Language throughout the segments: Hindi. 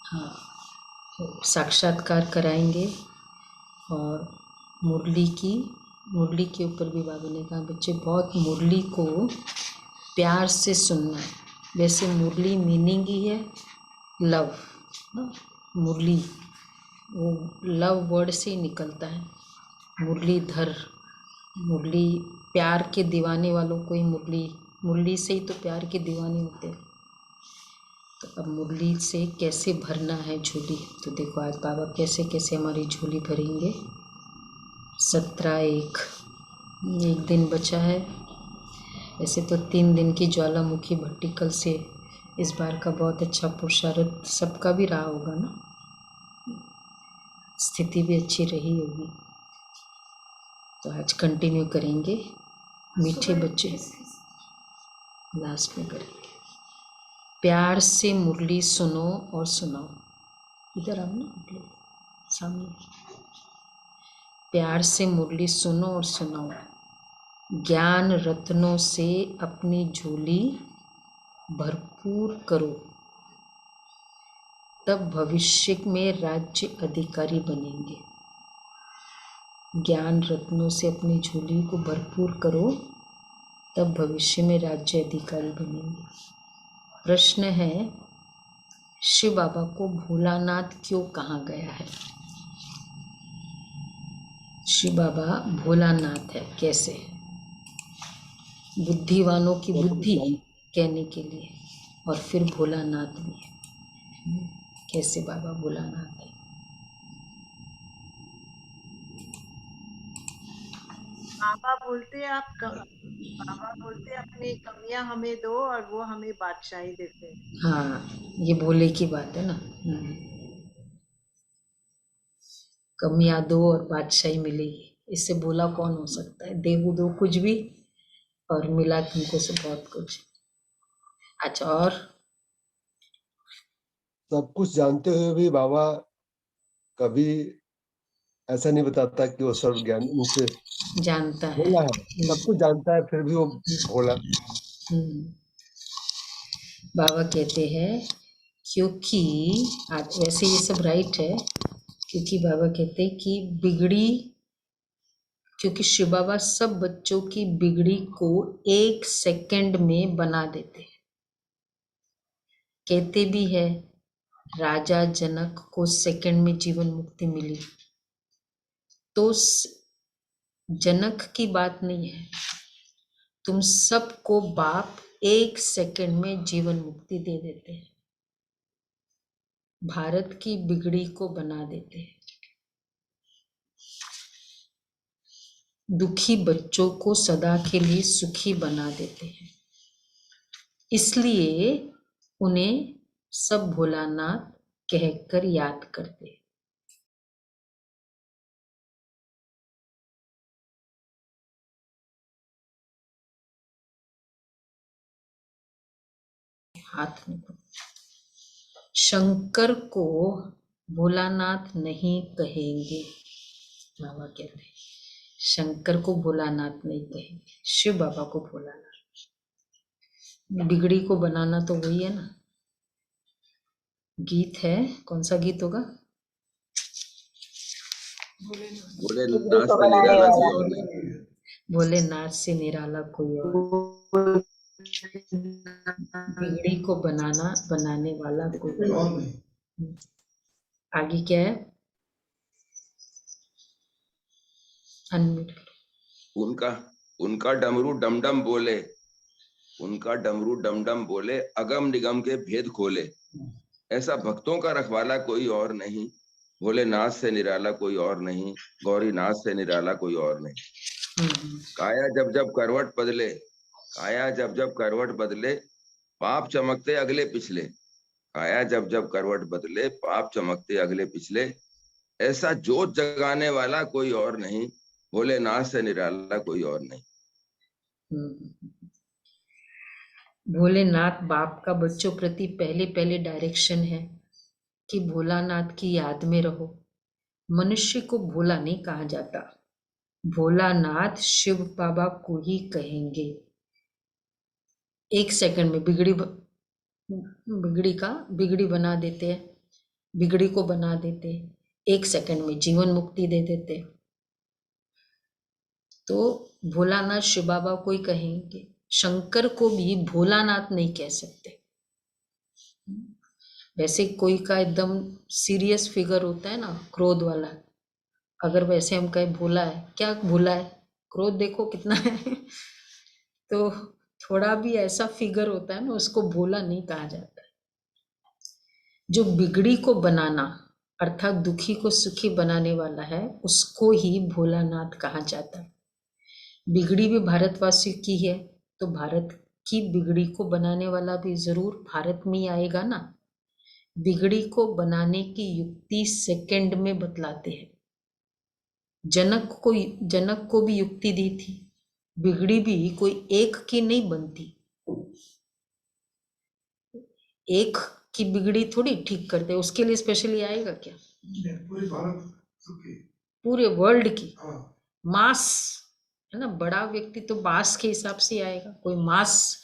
हाँ, साक्षात्कार कराएंगे और मुरली के ऊपर भी बाबा ने कहा बच्चे बहुत मुरली को प्यार से सुनना है। वैसे मुरली मीनिंग ही है लव ना, मुरली वो लव वर्ड से ही निकलता है। मुरलीधर, मुरली प्यार के दीवाने वालों को ही मुरली से ही तो प्यार के दीवाने होते हैं। तो अब मुरली से कैसे भरना है झोली, तो देखो आज बाबा कैसे कैसे हमारी झोली भरेंगे। 17/1 एक दिन बचा है। वैसे तो 3 दिन की ज्वालामुखी भट्टी कल से इस बार का बहुत अच्छा पुरुषार्थ सबका भी रहा होगा ना, स्थिति भी अच्छी रही होगी। तो आज कंटिन्यू करेंगे। मीठे बच्चे लास्ट में करेंगे। प्यार से मुरली सुनो और सुनाओ। इधर आओ ना मतलब सामने। प्यार से मुरली सुनो और सुनाओ, ज्ञान रत्नों से अपनी झोली भरपूर करो, तब भविष्य में राज्य अधिकारी बनेंगे। ज्ञान रत्नों से अपनी झोली को भरपूर करो, तब भविष्य में राज्य अधिकारी बनेंगे। प्रश्न है, शिव बाबा को भोलानाथ क्यों कहा गया है? शिव बाबा भोलानाथ है कैसे? बुद्धिवानों की बुद्धि कहने के लिए, और फिर भोलानाथ भी है। कैसे बाबा भोलानाथ है? बाबा बोलते अपनी कमियां हमें दो और वो हमें बादशाही देते हैं। हाँ, ये भोले की बात है ना। कमियां दो और बादशाही मिलेगी, इससे भोला कौन हो सकता है? देवो दो कुछ भी और मिला तुमको से बहुत कुछ। अच्छा, और सब कुछ जानते हुए भी बाबा कभी ऐसा नहीं बताता कि वो सर्वज्ञानी मुझसे जानता है। भोला है, सब कुछ जानता है फिर भी वो भोला। बाबा कहते हैं क्योंकि आज वैसे ये सब राइट है, क्योंकि बाबा कहते हैं कि बिगड़ी, क्योंकि शिव बाबा सब बच्चों की बिगड़ी को 1 सेकंड में बना देते हैं। कहते भी है राजा जनक को सेकंड में जीवन मुक्ति मिली, तो जनक की बात नहीं है, तुम सबको बाप 1 सेकंड में जीवन मुक्ति दे देते हैं, भारत की बिगड़ी को बना देते हैं। दुखी बच्चों को सदा के लिए सुखी बना देते हैं, इसलिए उन्हें सब भोलानाथ कहकर याद करते हैं। हाथ में शंकर को भोलानाथ नहीं कहेंगे, बाबा कहते हैं शंकर को भोलानाथ नहीं कहेंगे, शिव बाबा को भोलानाथ। बिगड़ी को बनाना तो वही है ना। गीत है, कौन सा गीत होगा? भोलेनाथ से निराला कोई और नहीं। भोलेनाथ से निराला कोई और, बिगड़ी को बनाने वाला कोई और नहीं। आगे क्या है? अनम्यूट। उनका उनका डमरू डमडम बोले, उनका डमरू डमडम बोले, अगम निगम के भेद खोले, ऐसा भक्तों का रखवाला कोई और नहीं, भोलेनाथ से निराला कोई और नहीं, गौरीनाथ से निराला कोई और नहीं। काया जब जब करवट बदले, काया जब जब करवट बदले, पाप चमकते अगले पिछले, काया जब जब करवट बदले, पाप चमकते अगले पिछले, ऐसा जोत जगाने वाला कोई और नहीं, भोलेनाथ से निराला कोई और नहीं। भोलेनाथ बाप का बच्चों प्रति पहले पहले डायरेक्शन है कि भोलानाथ की याद में रहो। मनुष्य को भोला नहीं कहा जाता, भोलानाथ शिव बाबा को ही कहेंगे। 1 सेकंड में बिगड़ी बिगड़ी बना देते हैं, बिगड़ी को बना देते हैं, 1 सेकंड में जीवन मुक्ति दे देते हैं। तो भोलानाथ शिव बाबा को ही कहेंगे, शंकर को भी भोलानाथ नहीं कह सकते। वैसे कोई का एकदम सीरियस फिगर होता है ना, क्रोध वाला, अगर वैसे हम कहें भोला है, क्या भोला है, क्रोध देखो कितना है तो थोड़ा भी ऐसा फिगर होता है ना, उसको भोला नहीं कहा जाता है। जो बिगड़ी को बनाना अर्थात दुखी को सुखी बनाने वाला है, उसको ही भोलानाथ कहा जाता है। बिगड़ी भी भारतवासी की है, तो भारत की बिगड़ी को बनाने वाला भी जरूर भारत में ही आएगा ना। बिगड़ी को बनाने की युक्ति सेकंड में बतलाते हैं। जनक को भी युक्ति दी थी, बिगड़ी भी कोई एक की नहीं बनती, एक की बिगड़ी थोड़ी ठीक करते, उसके लिए स्पेशली आएगा क्या? पूरे भारत की, पूरे वर्ल्ड की हाँ, मास है ना। बड़ा व्यक्ति तो मास के हिसाब से आएगा, कोई मास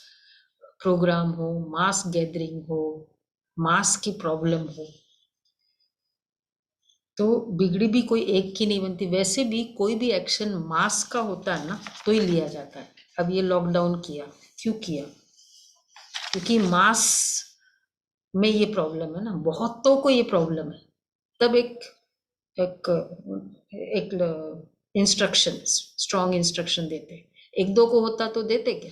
प्रोग्राम हो, मास गैदरिंग हो, मास की प्रॉब्लम हो, तो बिगड़ी भी कोई एक की नहीं बनती। वैसे भी कोई भी एक्शन मास का होता है ना तो ही लिया जाता है। अब ये लॉकडाउन किया, क्यों किया? क्योंकि मास में ये प्रॉब्लम है ना, बहुतों को ये प्रॉब्लम है, तब एक इंस्ट्रक्शन, स्ट्रॉन्ग इंस्ट्रक्शन देते। 1-2 को होता तो देते क्या?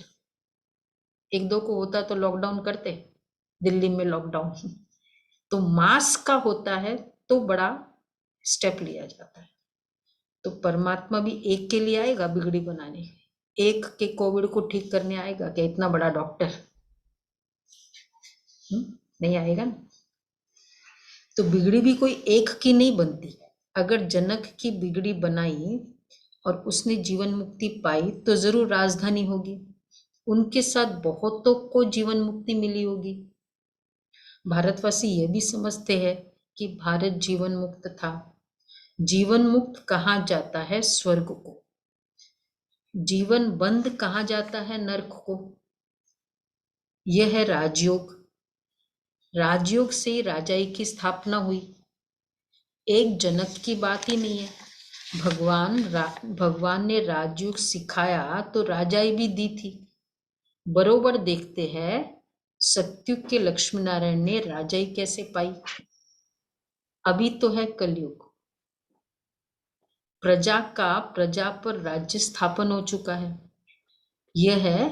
1-2 को होता तो लॉकडाउन करते, दिल्ली में लॉकडाउन तो मास का होता है तो बड़ा स्टेप लिया जाता है। तो परमात्मा भी एक के लिए आएगा बिगड़ी बनाने, एक के कोविड को ठीक करने आएगा क्या? इतना बड़ा डॉक्टर नहीं आएगा ना। तो बिगड़ी भी कोई एक की नहीं बनती। अगर जनक की बिगड़ी बनाई और उसने जीवन मुक्ति पाई तो जरूर राजधानी होगी, उनके साथ बहुतों को जीवन मुक्ति मिली होगी। भारतवासी ये भी समझते हैं कि भारत जीवन मुक्त था। जीवन मुक्त कहाँ जाता है? स्वर्ग को। जीवन बंद कहाँ जाता है? नरक को। यह है राजयोग। राजयोग से राजाई की स्थापना हुई। एक जनक की बात ही नहीं है। भगवान ने राजयोग सिखाया तो राजाई भी दी थी। बरोबर देखते हैं सत्युग के लक्ष्मी नारायण ने राजाई कैसे पाई। अभी तो है कलयुग, प्रजा पर राज्य स्थापन हो चुका है। यह है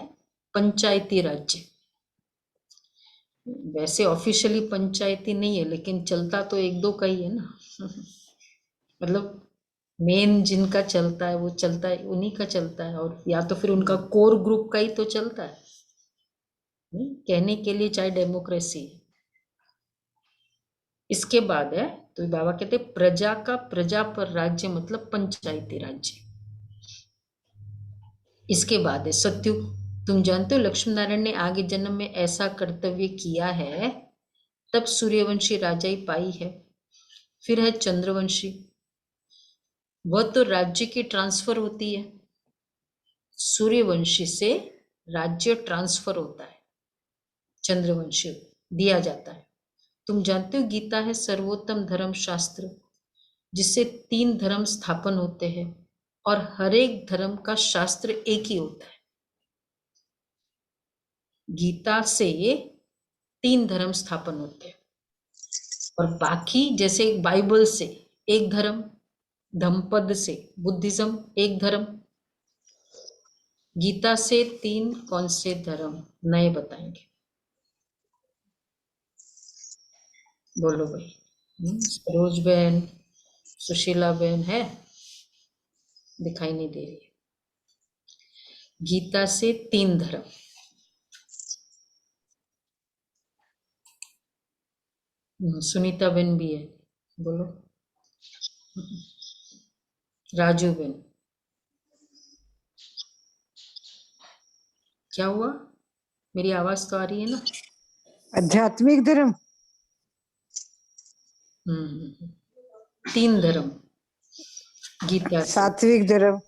पंचायती राज्य। वैसे ऑफिशियली पंचायती नहीं है, लेकिन चलता तो 1-2 का ही है ना मतलब मेन जिनका चलता है वो चलता है, उन्हीं का चलता है, और या तो फिर उनका कोर ग्रुप का ही तो चलता है। कहने के लिए चाहे डेमोक्रेसी। इसके बाद है तो बाबा कहते प्रजा पर राज्य मतलब पंचायती राज्य। इसके बाद है सत्युग। तुम जानते हो लक्ष्मी नारायण ने आगे जन्म में ऐसा कर्तव्य किया है, तब सूर्यवंशी राजाई पाई है। फिर है चंद्रवंशी, वह तो राज्य की ट्रांसफर होती है। सूर्यवंशी से राज्य ट्रांसफर होता है, चंद्रवंशी दिया जाता है। तुम जानते हो गीता है सर्वोत्तम धर्म शास्त्र, जिससे 3 धर्म स्थापन होते हैं और हर एक धर्म का शास्त्र एक ही होता है। गीता से 3 धर्म स्थापन होते हैं और बाकी जैसे बाइबल से एक धर्म, धम्मपद से बुद्धिज्म एक धर्म, गीता से 3 कौन से धर्म नए बताएंगे? बोलो भाई। सरोज बहन, सुशीला बहन है? दिखाई नहीं दे रही। गीता से 3 धर्म। सुनीता बहन भी है, बोलो। राजू बहन, क्या हुआ? मेरी आवाज तो आ रही है ना? आध्यात्मिक धर्म। 3 धर्म गीता से। सात्विक धर्म,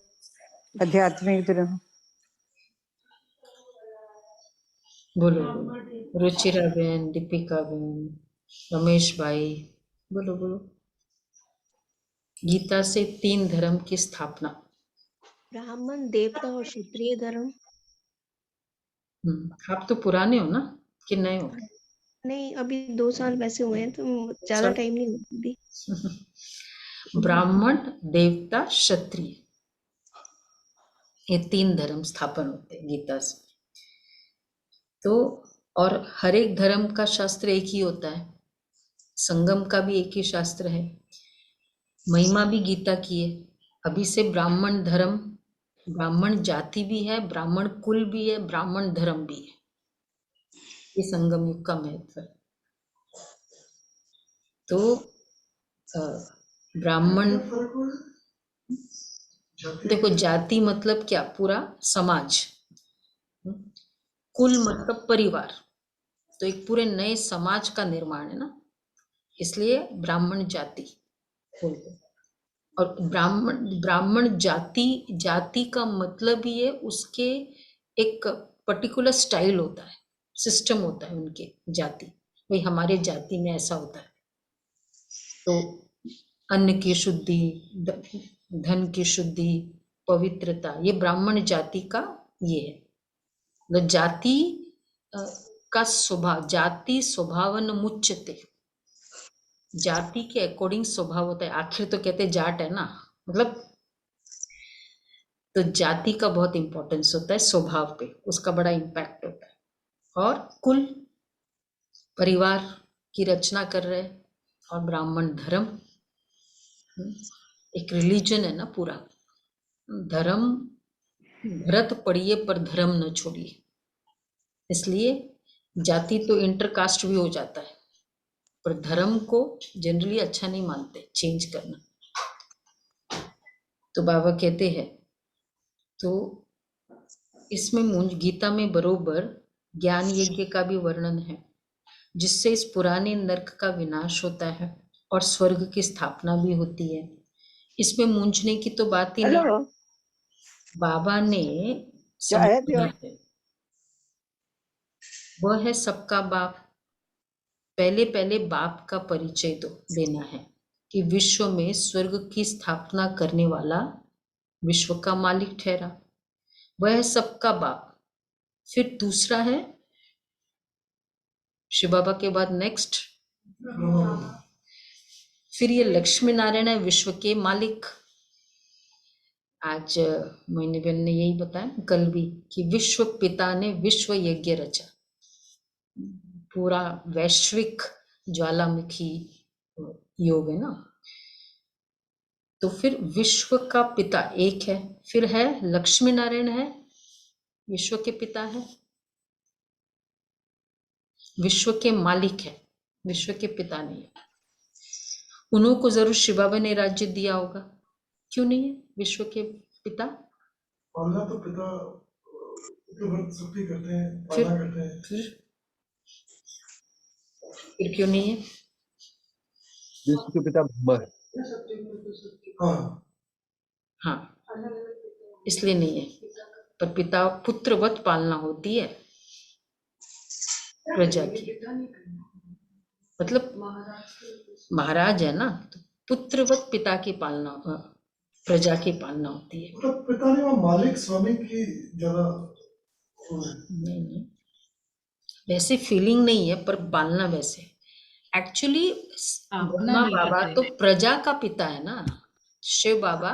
आध्यात्मिक धर्म। बोलो बोलो। रुचिरा बहन, दीपिका बहन, रमेश भाई, बोलो बोलो। गीता से 3 धर्म की स्थापना। ब्राह्मण, देवता और क्षत्रिय धर्म। आप तो पुराने हो ना कि नए हो? नहीं, अभी 2 साल वैसे हुए हैं, तो ज्यादा टाइम नहीं हुआ अभी। ब्राह्मण, देवता, क्षत्रिय, ये 3 धर्म स्थापन होते हैं गीता से। तो और हर एक धर्म का शास्त्र एक ही होता है, संगम का भी एक ही शास्त्र है, महिमा भी गीता की है। अभी से ब्राह्मण धर्म, ब्राह्मण जाति भी है, ब्राह्मण कुल भी है, ब्राह्मण धर्म भी है। ये संगम युग का महत्व है। तो ब्राह्मण, देखो जाति मतलब क्या? पूरा समाज। कुल मतलब परिवार, तो एक पूरे नए समाज का निर्माण है ना, इसलिए ब्राह्मण जाति बोलते हैं। और ब्राह्मण जाति का मतलब ही है उसके एक पर्टिकुलर स्टाइल होता है, सिस्टम होता है उनके जाति। भाई हमारे जाति में ऐसा होता है, तो अन्न की शुद्धि, धन की शुद्धि, पवित्रता, ये ब्राह्मण जाति का ये है। मतलब जाति का स्वभाव, जाति स्वभावन मुच्यते, जाति के अकॉर्डिंग स्वभाव होता है। आखिर तो कहते जाट है ना, मतलब तो जाति का बहुत इंपॉर्टेंस होता है स्वभाव पे, उसका बड़ा इम्पैक्ट होता है। और कुल परिवार की रचना कर रहे, और ब्राह्मण धर्म एक रिलीजन है ना पूरा। धर्म भरत पढ़िए पर धर्म न छोड़िए, इसलिए जाति तो इंटरकास्ट भी हो जाता है, पर धर्म को जनरली अच्छा नहीं मानते चेंज करना। तो बाबा कहते हैं, तो इसमें गीता में बरोबर ज्ञान यज्ञ का भी वर्णन है, जिससे इस पुराने नरक का विनाश होता है और स्वर्ग की स्थापना भी होती है। इसमें मूंझने की तो बात ही नहीं। बाबा ने समझाया है, वह है सबका बाप। पहले बाप का परिचय देना है कि विश्व में स्वर्ग की स्थापना करने वाला विश्व का मालिक ठहरा, वह है सबका बाप। फिर दूसरा है शिव बाबा के बाद नेक्स्ट, फिर ये लक्ष्मी नारायण है विश्व के मालिक। आज मोहिनी बहन ने यही बताया कल भी कि विश्व पिता ने विश्व यज्ञ रचा, पूरा वैश्विक ज्वालामुखी योग है ना। तो फिर विश्व का पिता एक है, फिर है लक्ष्मी नारायण है विश्व के पिता है, विश्व के मालिक है, विश्व के पिता नहीं है। उन्होंने जरूर शिव बाबा ने राज्य दिया होगा, क्यों नहीं है विश्व के पिता? पालना तो पिता शक्ति करते हैं, पालना करते हैं। फिर क्यों नहीं है? विश्व के पिता ब्रह्मा है। हाँ, इसलिए नहीं है। पर पिता पुत्रवत पालना होती है प्रजा की, मतलब महाराज है ना, तो पुत्रवत पिता की पालना, प्रजा की पालना होती है। तो पिता ने वो मालिक स्वामी की ज्यादा नहीं, वैसे फीलिंग नहीं है, पर पालना वैसे। एक्चुअली ब्रह्मा बाबा तो प्रजा का पिता है ना, शिव बाबा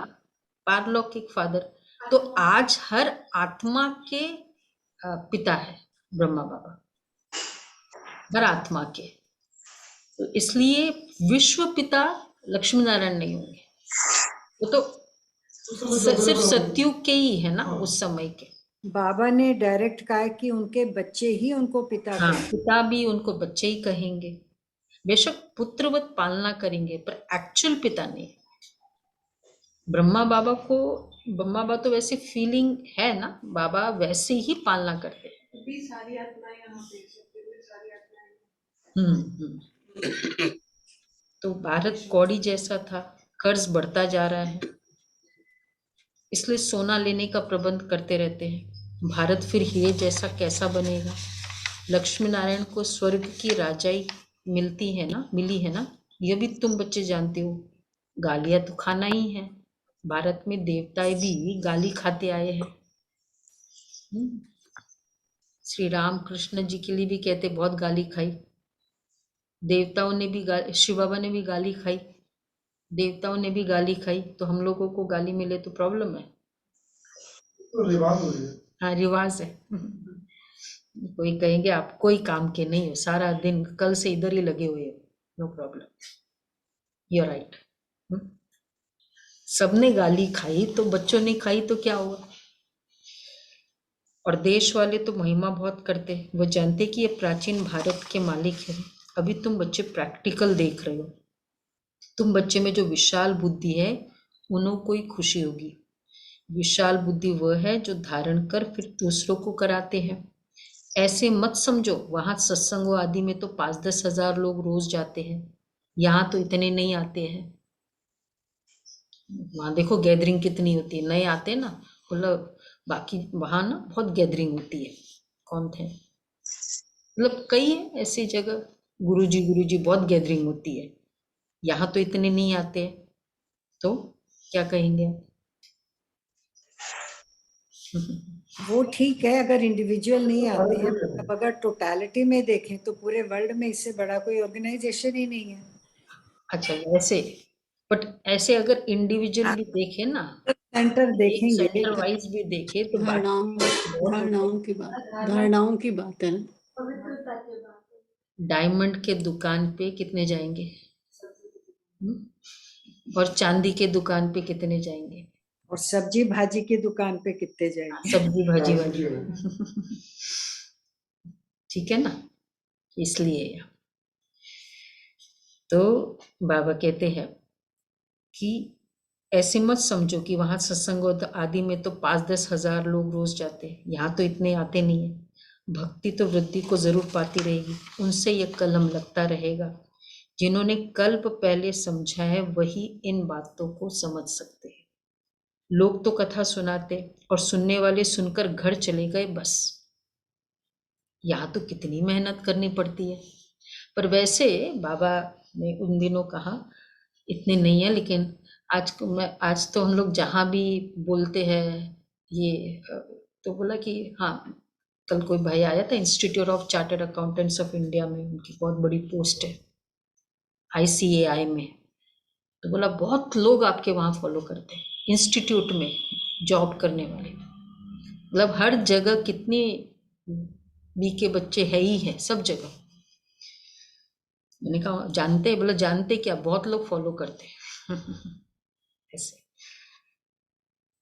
पारलौकिक फादर। तो आज हर आत्मा के पिता है ब्रह्मा बाबा, हर आत्मा के। तो इसलिए विश्व पिता लक्ष्मी नारायण नहीं होंगे, वो तो सिर्फ सतयुग के ही है ना, उस समय के। बाबा ने डायरेक्ट कहा कि उनके बच्चे ही उनको पिता हाँ, कहेंगे। पिता भी उनको बच्चे ही कहेंगे, बेशक पुत्रवत पालना करेंगे, पर एक्चुअल पिता नहीं। ब्रह्मा बाबा तो वैसे फीलिंग है ना, बाबा वैसे ही पालना करते हैं। सारी आत्माएं यहाँ पे, सारी आत्माएं। तो भारत कौड़ी जैसा था, कर्ज बढ़ता जा रहा है, इसलिए सोना लेने का प्रबंध करते रहते हैं। भारत फिर हीरे जैसा कैसा बनेगा? लक्ष्मी नारायण को स्वर्ग की राजाई मिली है ना, ये भी तुम बच्चे जानते हो। गालियां तो खाना ही है। भारत में देवताएं भी गाली खाते आए हैं। श्री राम कृष्ण जी के लिए भी कहते बहुत गाली खाई। देवताओं ने भी शिव बाबा ने भी गाली खाई, देवताओं ने भी गाली खाई, तो हम लोगों को गाली मिले तो प्रॉब्लम है। तो रिवाज हो रही है। हाँ, रिवाज है। कोई कहेंगे आप कोई काम के नहीं हो, सारा दिन कल से इधर ही लगे हुए हो, no problem, you are right. सबने गाली खाई तो बच्चों ने खाई तो क्या हुआ। और देश वाले तो महिमा बहुत करते, वो जानते कि ये प्राचीन भारत के मालिक है। अभी तुम बच्चे प्रैक्टिकल देख रहे हो। तुम बच्चे में जो विशाल बुद्धि है, उन्हों को ही खुशी होगी। विशाल बुद्धि वह है जो धारण कर फिर दूसरों को कराते हैं। ऐसे मत समझो वहां सत्संग आदि में तो 5-10 हजार लोग रोज जाते हैं, यहाँ तो इतने नहीं आते हैं। वहां देखो गैदरिंग कितनी होती है, नए आते हैं ना, मतलब बाकी वहां ना बहुत गैदरिंग होती है। कौन थे, मतलब कई है ऐसी जगह, गुरुजी बहुत गैदरिंग होती है, यहाँ तो इतने नहीं आते हैं। तो क्या कहेंगे? वो ठीक है अगर इंडिविजुअल नहीं आते हैं, अब अगर टोटालिटी में देखें तो पूरे वर्ल्ड में इससे बड़ा कोई ऑर्गेनाइजेशन ही नहीं है। अच्छा वैसे, बट ऐसे अगर इंडिविजुअल भी देखे ना, सेंटर देखेंगे, सेंटर वाइज भी देखे तो धारणाओं की बात है। डायमंड के दुकान पे कितने जाएंगे? और चांदी के दुकान पे कितने जाएंगे? और सब्जी भाजी की दुकान पे कितने जाएंगे? सब्जी भाजी वाली। ठीक है ना, इसलिए तो बाबा कहते हैं कि ऐसे मत समझो कि वहां सत्संग आदि में तो 5-10 हजार लोग रोज जाते हैं, यहाँ तो इतने आते नहीं है। भक्ति तो वृद्धि को जरूर पाती रहेगी, उनसे यह कलम लगता रहेगा। जिन्होंने कल्प पहले समझा है वही इन बातों को समझ सकते हैं। लोग तो कथा सुनाते और सुनने वाले सुनकर घर चले गए बस। यहाँ तो कितनी मेहनत करनी पड़ती है। पर वैसे बाबा ने उन दिनों कहा इतने नहीं है, लेकिन आज तो हम लोग जहाँ भी बोलते हैं ये, तो बोला कि हाँ, कल कोई भाई आया था institute of chartered accountants of India में, उनकी बहुत बड़ी पोस्ट है ICAI में, तो बोला बहुत लोग आपके वहाँ फॉलो करते हैं इंस्टीट्यूट में जॉब करने वाले, मतलब हर जगह कितनी बी के बच्चे है ही है सब जगह। मैंने कहा जानते, बोला जानते क्या, बहुत लोग फॉलो करते हैं। ऐसे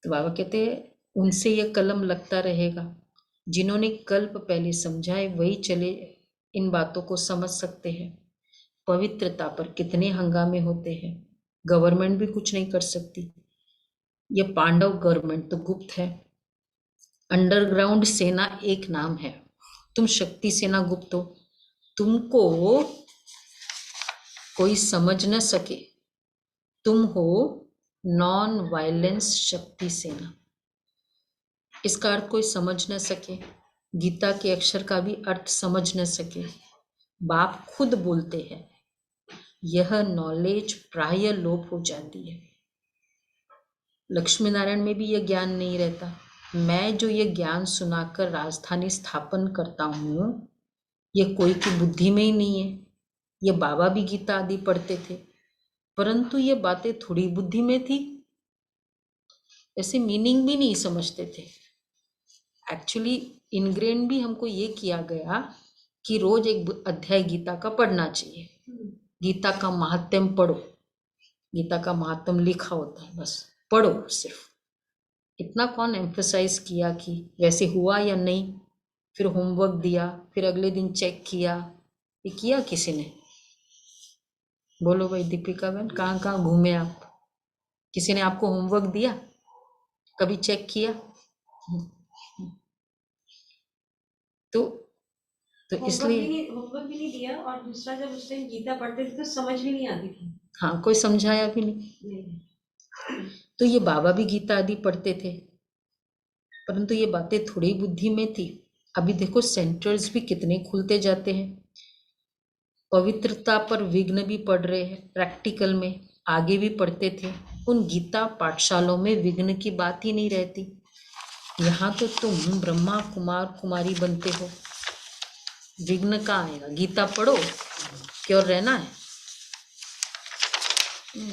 तो बाबा कहते हैं उनसे यह कलम लगता रहेगा। जिन्होंने कल्प पहले समझा है वही चले इन बातों को समझ सकते हैं। पवित्रता पर कितने हंगामे होते हैं, गवर्नमेंट भी कुछ नहीं कर सकती। यह पांडव गवर्नमेंट तो गुप्त है, अंडरग्राउंड सेना एक नाम है, तुम शक्ति सेना गुप्त हो, तुमको कोई समझ न सके, तुम हो नॉन वायलेंस शक्ति सेना। इसका अर्थ कोई समझ न सके, गीता के अक्षर का भी अर्थ समझ न सके। बाप खुद बोलते हैं यह नॉलेज प्राय लोप हो जाती है। लक्ष्मी नारायण में भी यह ज्ञान नहीं रहता। मैं जो ये ज्ञान सुनाकर राजधानी स्थापन करता हूँ, यह कोई की बुद्धि में ही नहीं है। ये बाबा भी गीता आदि पढ़ते थे, परंतु ये बातें थोड़ी बुद्धि में थी, ऐसे मीनिंग भी नहीं समझते थे। एक्चुअली इनग्रेन भी हमको ये किया गया कि रोज एक अध्याय गीता का पढ़ना चाहिए, गीता का महात्म्य पढ़ो, गीता का महात्म्य लिखा होता है, बस पढ़ो सिर्फ। इतना कौन एम्फसाइज किया कि वैसे हुआ या नहीं, फिर होमवर्क दिया, फिर अगले दिन चेक किया, ये किया किसी ने? बोलो भाई दीपिका बहन, कहाँ कहाँ घूमे आप? किसी ने आपको होमवर्क दिया? कभी चेक किया? तो इसलिए होमवर्क भी नहीं दिया, और दूसरा जब उस टाइम गीता पढ़ते थे तो समझ भी नहीं आती थी। हाँ, कोई समझाया भी नहीं। तो ये बाबा भी गीता आदि पढ़ते थे, परंतु ये बातें थोड़ी बुद्धि में थी। अभी देखो सेंटर्स भी कितने खुलते जाते हैं, पवित्रता पर विघ्न भी पड़ रहे हैं, प्रैक्टिकल में आगे भी पढ़ते थे। उन गीता पाठशालों में विघ्न की बात ही नहीं रहती। यहाँ तो तुम ब्रह्मा कुमार कुमारी बनते हो, विघ्न कहाँ आएगा? गीता पढ़ो, प्योर रहना है।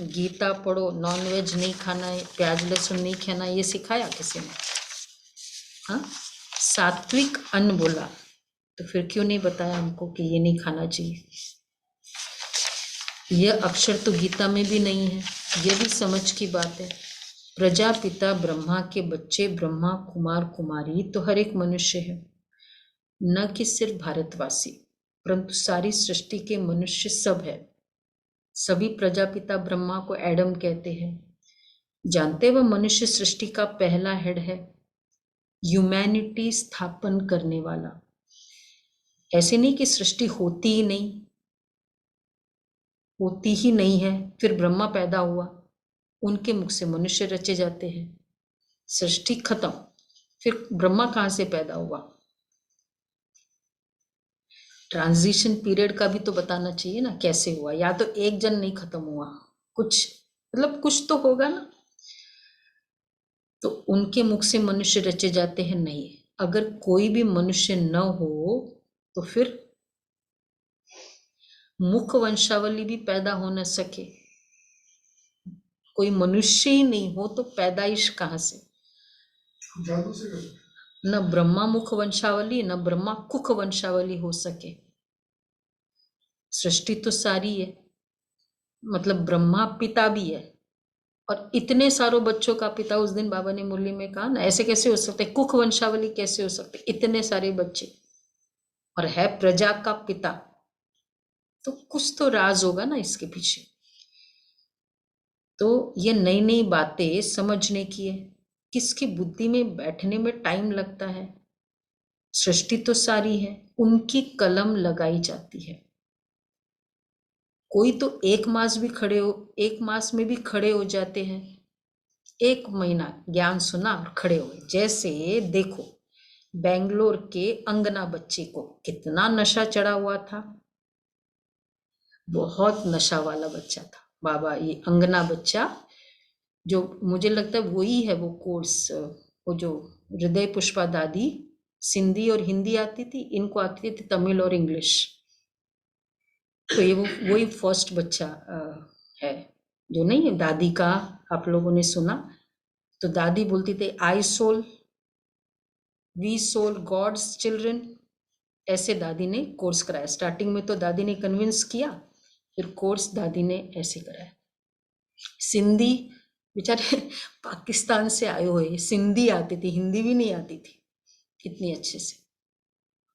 गीता पढ़ो, नॉनवेज नहीं खाना है, प्याज लहसुन नहीं खाना, ये सिखाया किसी ने? हाँ, सात्विक अन्न बोला, तो फिर क्यों नहीं बताया हमको कि ये नहीं खाना चाहिए? यह अक्षर तो गीता में भी नहीं है, ये भी समझ की बात है। प्रजापिता ब्रह्मा के बच्चे ब्रह्मा कुमार कुमारी तो हर एक मनुष्य है, न कि सिर्फ भारतवासी, परंतु सारी सृष्टि के मनुष्य सब है। सभी प्रजापिता ब्रह्मा को एडम कहते हैं। जानते वह मनुष्य सृष्टि का पहला हेड है, ह्यूमैनिटी स्थापन करने वाला। ऐसे नहीं कि सृष्टि होती ही नहीं है, फिर ब्रह्मा पैदा हुआ, उनके मुख से मनुष्य रचे जाते हैं, सृष्टि खत्म, फिर ब्रह्मा कहाँ से पैदा हुआ? ट्रांजिशन पीरियड का भी तो बताना चाहिए ना, कैसे हुआ? या तो एक जन नहीं खत्म हुआ, कुछ मतलब कुछ तो होगा ना। तो उनके मुख से मनुष्य रचे जाते हैं? नहीं। अगर कोई भी मनुष्य न हो तो फिर मुख वंशावली भी पैदा हो न सके। कोई मनुष्य ही नहीं हो तो पैदाइश कहाँ से? जादू से कर न ब्रह्मा मुख वंशावली न ब्रह्मा कुख वंशावली हो सके। सृष्टि तो सारी है, मतलब ब्रह्मा पिता भी है, और इतने सारों बच्चों का पिता। उस दिन बाबा ने मुरली में कहा ना, ऐसे कैसे हो सकते, कुख वंशावली कैसे हो सकते, इतने सारे बच्चे, और है प्रजा का पिता, तो कुछ तो राज होगा ना इसके पीछे। तो ये नई नई बातें समझने की है, किसकी बुद्धि में बैठने में टाइम लगता है। सृष्टि तो सारी है, उनकी कलम लगाई जाती है। कोई तो एक मास में भी खड़े हो जाते हैं, 1 महीना ज्ञान सुना और खड़े हुए। जैसे देखो बेंगलोर के अंगना बच्चे को कितना नशा चढ़ा हुआ था, बहुत नशा वाला बच्चा था बाबा। ये अंगना बच्चा, जो मुझे लगता है वही है वो कोर्स, वो जो हृदय पुष्पा दादी, सिंधी और हिंदी आती थी, इनको आती थी तमिल और इंग्लिश। तो ये वही फर्स्ट बच्चा है, जो नहीं है दादी का आप लोगों ने सुना। तो दादी बोलती थी I soul we soul god's children, ऐसे दादी ने कोर्स कराया। स्टार्टिंग में तो दादी ने कन्विंस किया, फिर कोर्स दादी ने ऐसे कराया। सिंधी बेचारे पाकिस्तान से आए हुए, सिंधी आती थी, हिंदी भी नहीं आती थी इतनी अच्छे से,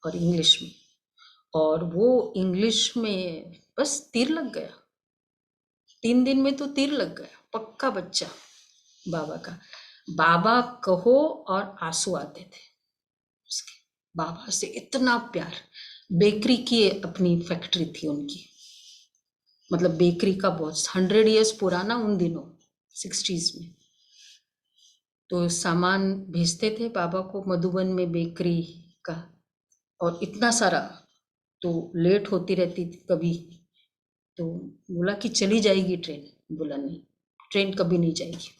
और इंग्लिश में। और वो इंग्लिश में बस तीर लग गया, 3 दिन में तो तीर लग गया, पक्का बच्चा बाबा का। बाबा कहो और आंसू आते थे उसके, बाबा से इतना प्यार। बेकरी की अपनी फैक्ट्री थी उनकी, मतलब बेकरी का बहुत 100 इयर्स पुराना उन दिनों 60s में। तो सामान भेजते थे बाबा को मधुबन में बेकरी का, और इतना सारा, तो लेट होती रहती थी कभी, तो बोला कि चली जाएगी ट्रेन, बोला नहीं ट्रेन कभी नहीं जाएगी,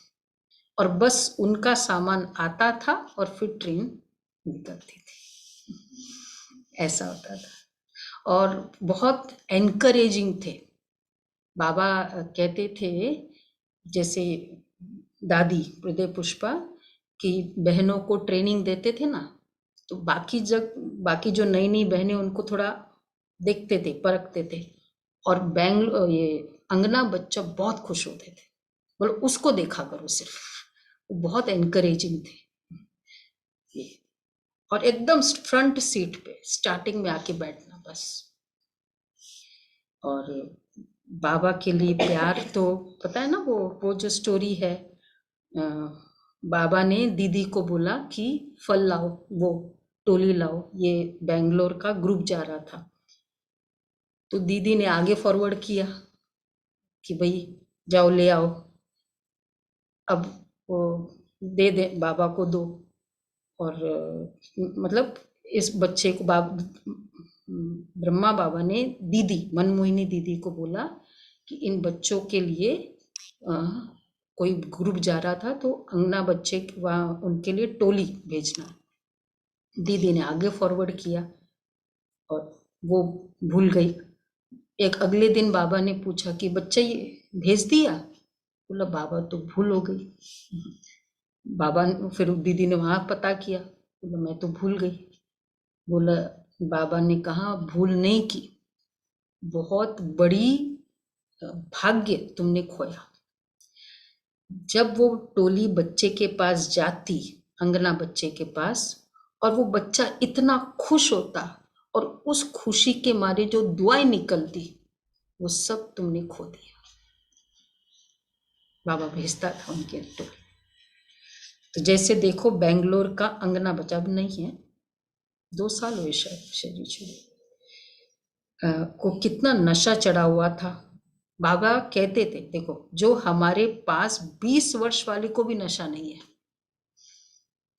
और बस उनका सामान आता था और फिर ट्रेन निकलती थी, ऐसा होता था। और बहुत एनकरेजिंग थे बाबा। कहते थे जैसे दादी हृदय पुष्पा की बहनों को ट्रेनिंग देते थे ना, तो बाकी जो नई नई बहनें उनको थोड़ा देखते थे, परखते थे, और ये अंगना बच्चा बहुत खुश होते थे, बोलो उसको देखा करो सिर्फ, वो बहुत एनकरेजिंग थे ये। और एकदम फ्रंट सीट पे स्टार्टिंग में आके बैठना बस। और बाबा के लिए प्यार तो पता है ना, वो जो स्टोरी है, बाबा ने दीदी को बोला कि फल लाओ, वो टोली लाओ, ये बेंगलोर का ग्रुप जा रहा था, तो दीदी ने आगे फॉरवर्ड किया कि भाई जाओ ले आओ, अब वो दे बाबा को दो। और मतलब इस बच्चे को ब्रह्मा बाबा ने दीदी मनमोहिनी दीदी को बोला कि इन बच्चों के लिए कोई ग्रुप जा रहा था तो अंगना बच्चे वहाँ उनके लिए टोली भेजना। दीदी ने आगे फॉरवर्ड किया और वो भूल गई। एक अगले दिन बाबा ने पूछा कि बच्चा ये भेज दिया? बोला बाबा तो भूल हो गई। बाबा फिर दीदी ने वहाँ पता किया, बोला मैं तो भूल गई। बोला बाबा ने कहा भूल नहीं की, बहुत बड़ी भाग्य तुमने खोया। जब वो टोली बच्चे के पास जाती, अंगना बच्चे के पास, और वो बच्चा इतना खुश होता और उस खुशी के मारे जो दुआएं निकलती वो सब तुमने खो दिया। बाबा भेजता था उनके टोली। तो जैसे देखो बेंगलोर का अंगना बच्चा अब नहीं है, 2 साल हुए शायद शरीर छोड़े को कितना नशा चढ़ा हुआ था। बाबा कहते थे देखो जो हमारे पास 20 वर्ष वाली को भी नशा नहीं है,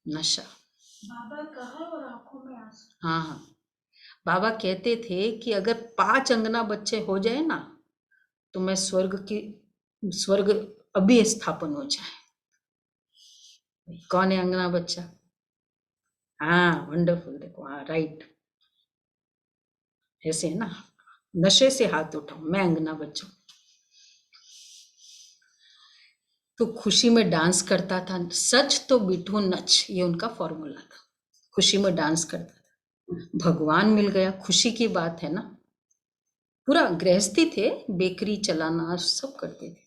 नशा। बाबा कहा और आंखों में आंसू। हाँ, बाबा कहते थे कि अगर 5 अंगना बच्चे हो जाए ना तो मैं स्वर्ग अभी स्थापन हो जाए। कौन है अंगना बच्चा? हाँ वंडरफुल, देखो हाँ राइट, ऐसे है ना, नशे से हाथ उठाओ, मैं अंगना बच्चा। तो खुशी में डांस करता था, सच तो बिठू नच, ये उनका फॉर्मूला था। खुशी में डांस करता था, भगवान मिल गया, खुशी की बात है ना। पूरा गृहस्थी थे, बेकरी चलाना सब करते थे।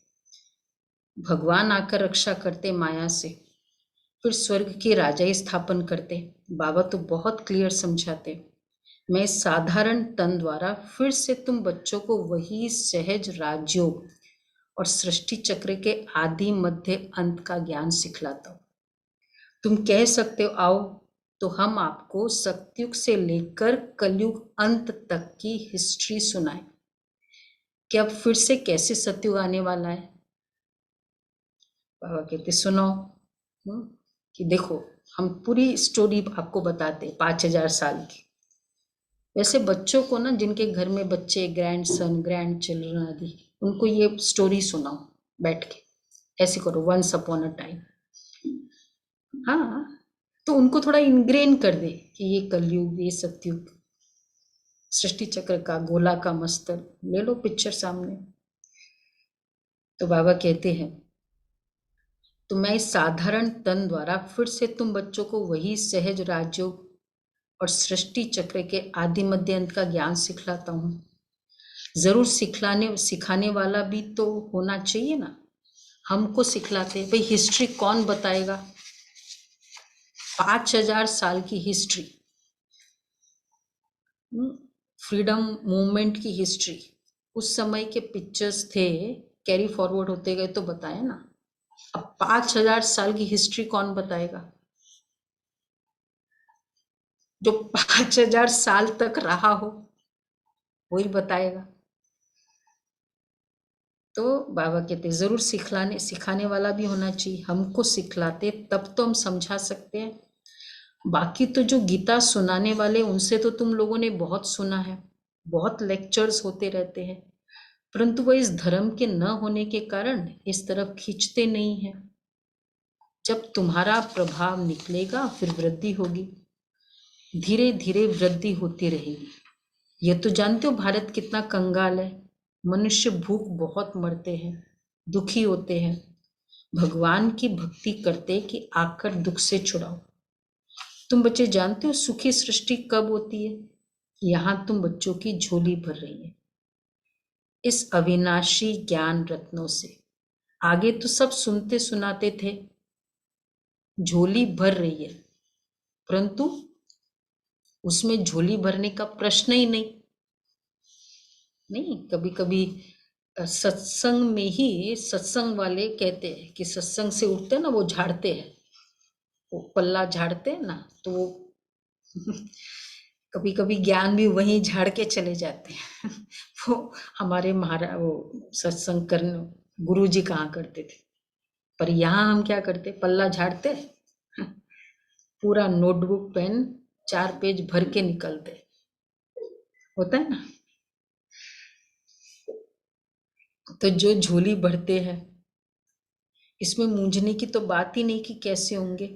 भगवान आकर रक्षा करते माया से, फिर स्वर्ग की राजाई स्थापन करते। बाबा तो बहुत क्लियर समझाते, मैं साधारण तन द्वारा फिर से तुम बच्चों को वही सहज राजयोग और सृष्टि चक्र के आदि मध्य अंत का ज्ञान सिखलाता हूं। तुम कह सकते हो आओ तो हम आपको सतयुग से लेकर कलयुग अंत तक की हिस्ट्री सुनाएं कि अब फिर से कैसे सतयुग आने वाला है। बाबा कहते सुनो कि देखो हम पूरी स्टोरी आपको बताते 5000 साल की। वैसे बच्चों को ना, जिनके घर में बच्चे, ग्रैंड सन, ग्रैंड चिल्ड्रन आदि, उनको ये स्टोरी सुनाओ बैठ के, ऐसे करो वंस अपॉन अ टाइम। हाँ, तो उनको थोड़ा इनग्रेन कर दे कि ये कलयुग, ये सतयुग, सृष्टि चक्र का गोला का मस्तर ले लो पिक्चर सामने। तो बाबा कहते हैं तो मैं इस साधारण तन द्वारा फिर से तुम बच्चों को वही सहज राजयोग और सृष्टि चक्र के आदि मध्य अंत का ज्ञान सिखलाता हूँ। जरूर सिखाने वाला भी तो होना चाहिए ना। हमको सिखलाते भाई, हिस्ट्री कौन बताएगा? 5000 साल की हिस्ट्री, फ्रीडम मूवमेंट की हिस्ट्री, उस समय के पिक्चर्स थे, कैरी फॉरवर्ड होते गए तो बताए ना। अब 5000 साल की हिस्ट्री कौन बताएगा? जो 5000 साल तक रहा हो वही बताएगा। तो बाबा कहते जरूर सिखाने वाला भी होना चाहिए। हमको सिखलाते तब तो हम समझा सकते हैं। बाकी तो जो गीता सुनाने वाले, उनसे तो तुम लोगों ने बहुत सुना है, बहुत लेक्चर्स होते रहते हैं, परंतु वह इस धर्म के न होने के कारण इस तरफ खींचते नहीं है। जब तुम्हारा प्रभाव निकलेगा फिर वृद्धि होगी, धीरे धीरे वृद्धि होती रहेगी। ये तो जानते हो भारत कितना कंगाल है, मनुष्य भूख बहुत मरते हैं, दुखी होते हैं। भगवान की भक्ति करते कि आकर दुख से छुड़ाओ। तुम बच्चे जानते हो सुखी सृष्टि कब होती है? यहां तुम बच्चों की झोली भर रही है इस अविनाशी ज्ञान रत्नों से। आगे तो सब सुनते सुनाते थे, झोली भर रही है, परंतु उसमें झोली भरने का प्रश्न ही नहीं। कभी कभी सत्संग में ही सत्संग वाले कहते हैं कि सत्संग से उठते हैं ना, वो झाड़ते हैं, वो पल्ला झाड़ते हैं ना, तो वो कभी कभी ज्ञान भी वहीं झाड़ के चले जाते हैं। वो हमारे वो सत्संग करने गुरु जी कहाँ करते थे, पर यहाँ हम क्या करते, पल्ला झाड़ते, पूरा नोटबुक पेन 4 पेज भर के निकलते, होता है ना। तो जो झोली भरते हैं, इसमें मूंझने की तो बात ही नहीं कि कैसे होंगे।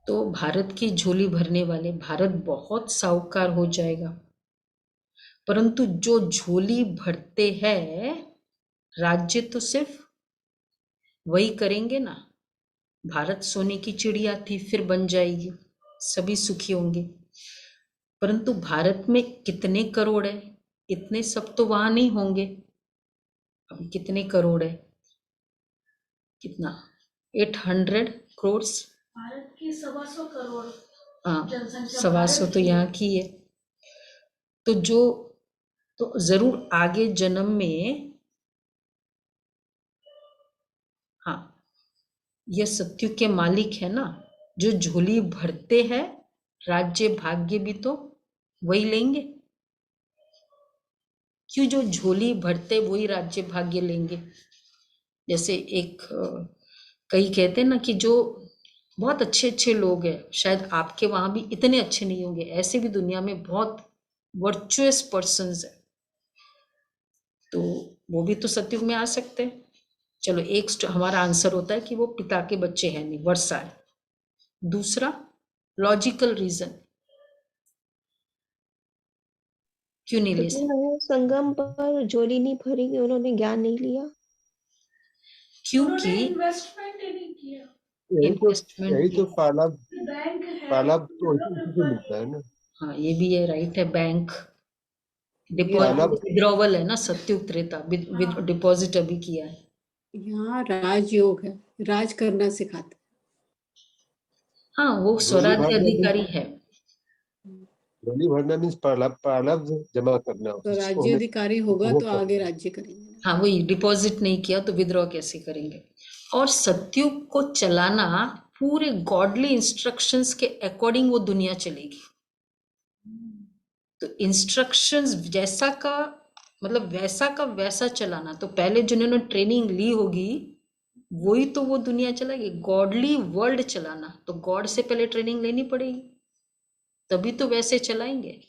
तो भारत की झोली भरने वाले, भारत बहुत साहूकार हो जाएगा, परंतु जो झोली भरते हैं, राज्य तो सिर्फ वही करेंगे ना। भारत सोने की चिड़िया थी, फिर बन जाएगी, सभी सुखी होंगे। परंतु भारत में कितने करोड़ है, इतने सब तो वहां नहीं होंगे। अभी कितने करोड़ है, कितना 800 करोड़। भारत की 125 करोड़ हाँ, जनसंख्या 125 भारत तो की यहाँ की है। तो जरूर आगे जन्म में, हाँ, ये सत्युग के मालिक है ना, जो झोली भरते हैं, राज्य भाग्य भी तो वही लेंगे। क्यों? जो झोली भरते वही राज्य भाग्य लेंगे। जैसे एक कई कहते हैं ना कि जो बहुत अच्छे अच्छे लोग हैं, शायद आपके वहां भी इतने अच्छे नहीं होंगे, ऐसे भी दुनिया में बहुत वर्चुअस पर्सन्स है, तो वो भी तो सत्युग में आ सकते हैं। चलो, एक हमारा आंसर होता है कि वो पिता के बच्चे हैं नहीं, वर्षा है। दूसरा लॉजिकल रीजन, क्यों नहीं ले लेकिन सकते? वो संगम पर झोली नहीं भरी, उन्होंने ज्ञान नहीं लिया। क्योंकि उन्होंने इन्वेस्टमेंट ही नहीं किया। इन्वेस्टमेंट, यही तो पाला बैंक है, पाला तो इसी से मिलता है ना। हाँ ये भी है, राइट है। बैंक पाला डिपॉजिट विड्रॉवल है ना, सत्युग त्रेता, डिपॉजिट अभी किया है। यहाँ राजयोग है, राज करना सिखाते हाँ, वो झोली स्वराज्य भरना अधिकारी है। झोली भरना मीन्स पाला जमा करना, तो उसको हमें राज्याधिकारी होगा तो उपभोग आगे करना। राज्य करेंगे। हाँ, वही, डिपॉजिट नहीं किया तो विद्रॉ कैसे करेंगे। और सत्युग को चलाना पूरे गॉडली इंस्ट्रक्शंस के अकॉर्डिंग वो दुनिया चलेगी। तो इंस्ट्रक्शंस जैसा का मतलब वैसा का वैसा चलाना, तो पहले जिन्होंने ट्रेनिंग ली होगी वही तो वो दुनिया चलाएगी। गॉडली वर्ल्ड चलाना तो गॉड से पहले ट्रेनिंग लेनी पड़ेगी, तभी तो वैसे चलाएंगे।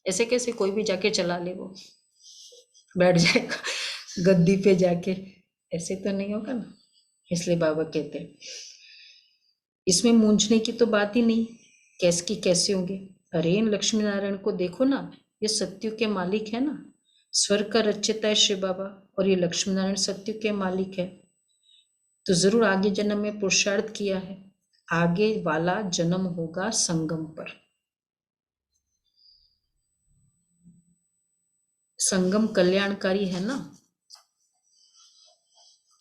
ऐसे कैसे कोई भी जाके चला ले, वो बैठ जाएगा गद्दी पे जाके, ऐसे तो नहीं होगा ना। इसलिए बाबा कहते हैं इसमें मूंझने की तो बात ही नहीं, कैसे की कैसे होंगे। अरे इन लक्ष्मी नारायण को देखो ना, ये सत्युग के मालिक है ना, स्वर्ग का रचयिता है शिव बाबा, और ये लक्ष्मी नारायण सत्युग के मालिक है। तो जरूर आगे जन्म में पुरुषार्थ किया है, आगे वाला जन्म होगा संगम पर। संगम कल्याणकारी है ना,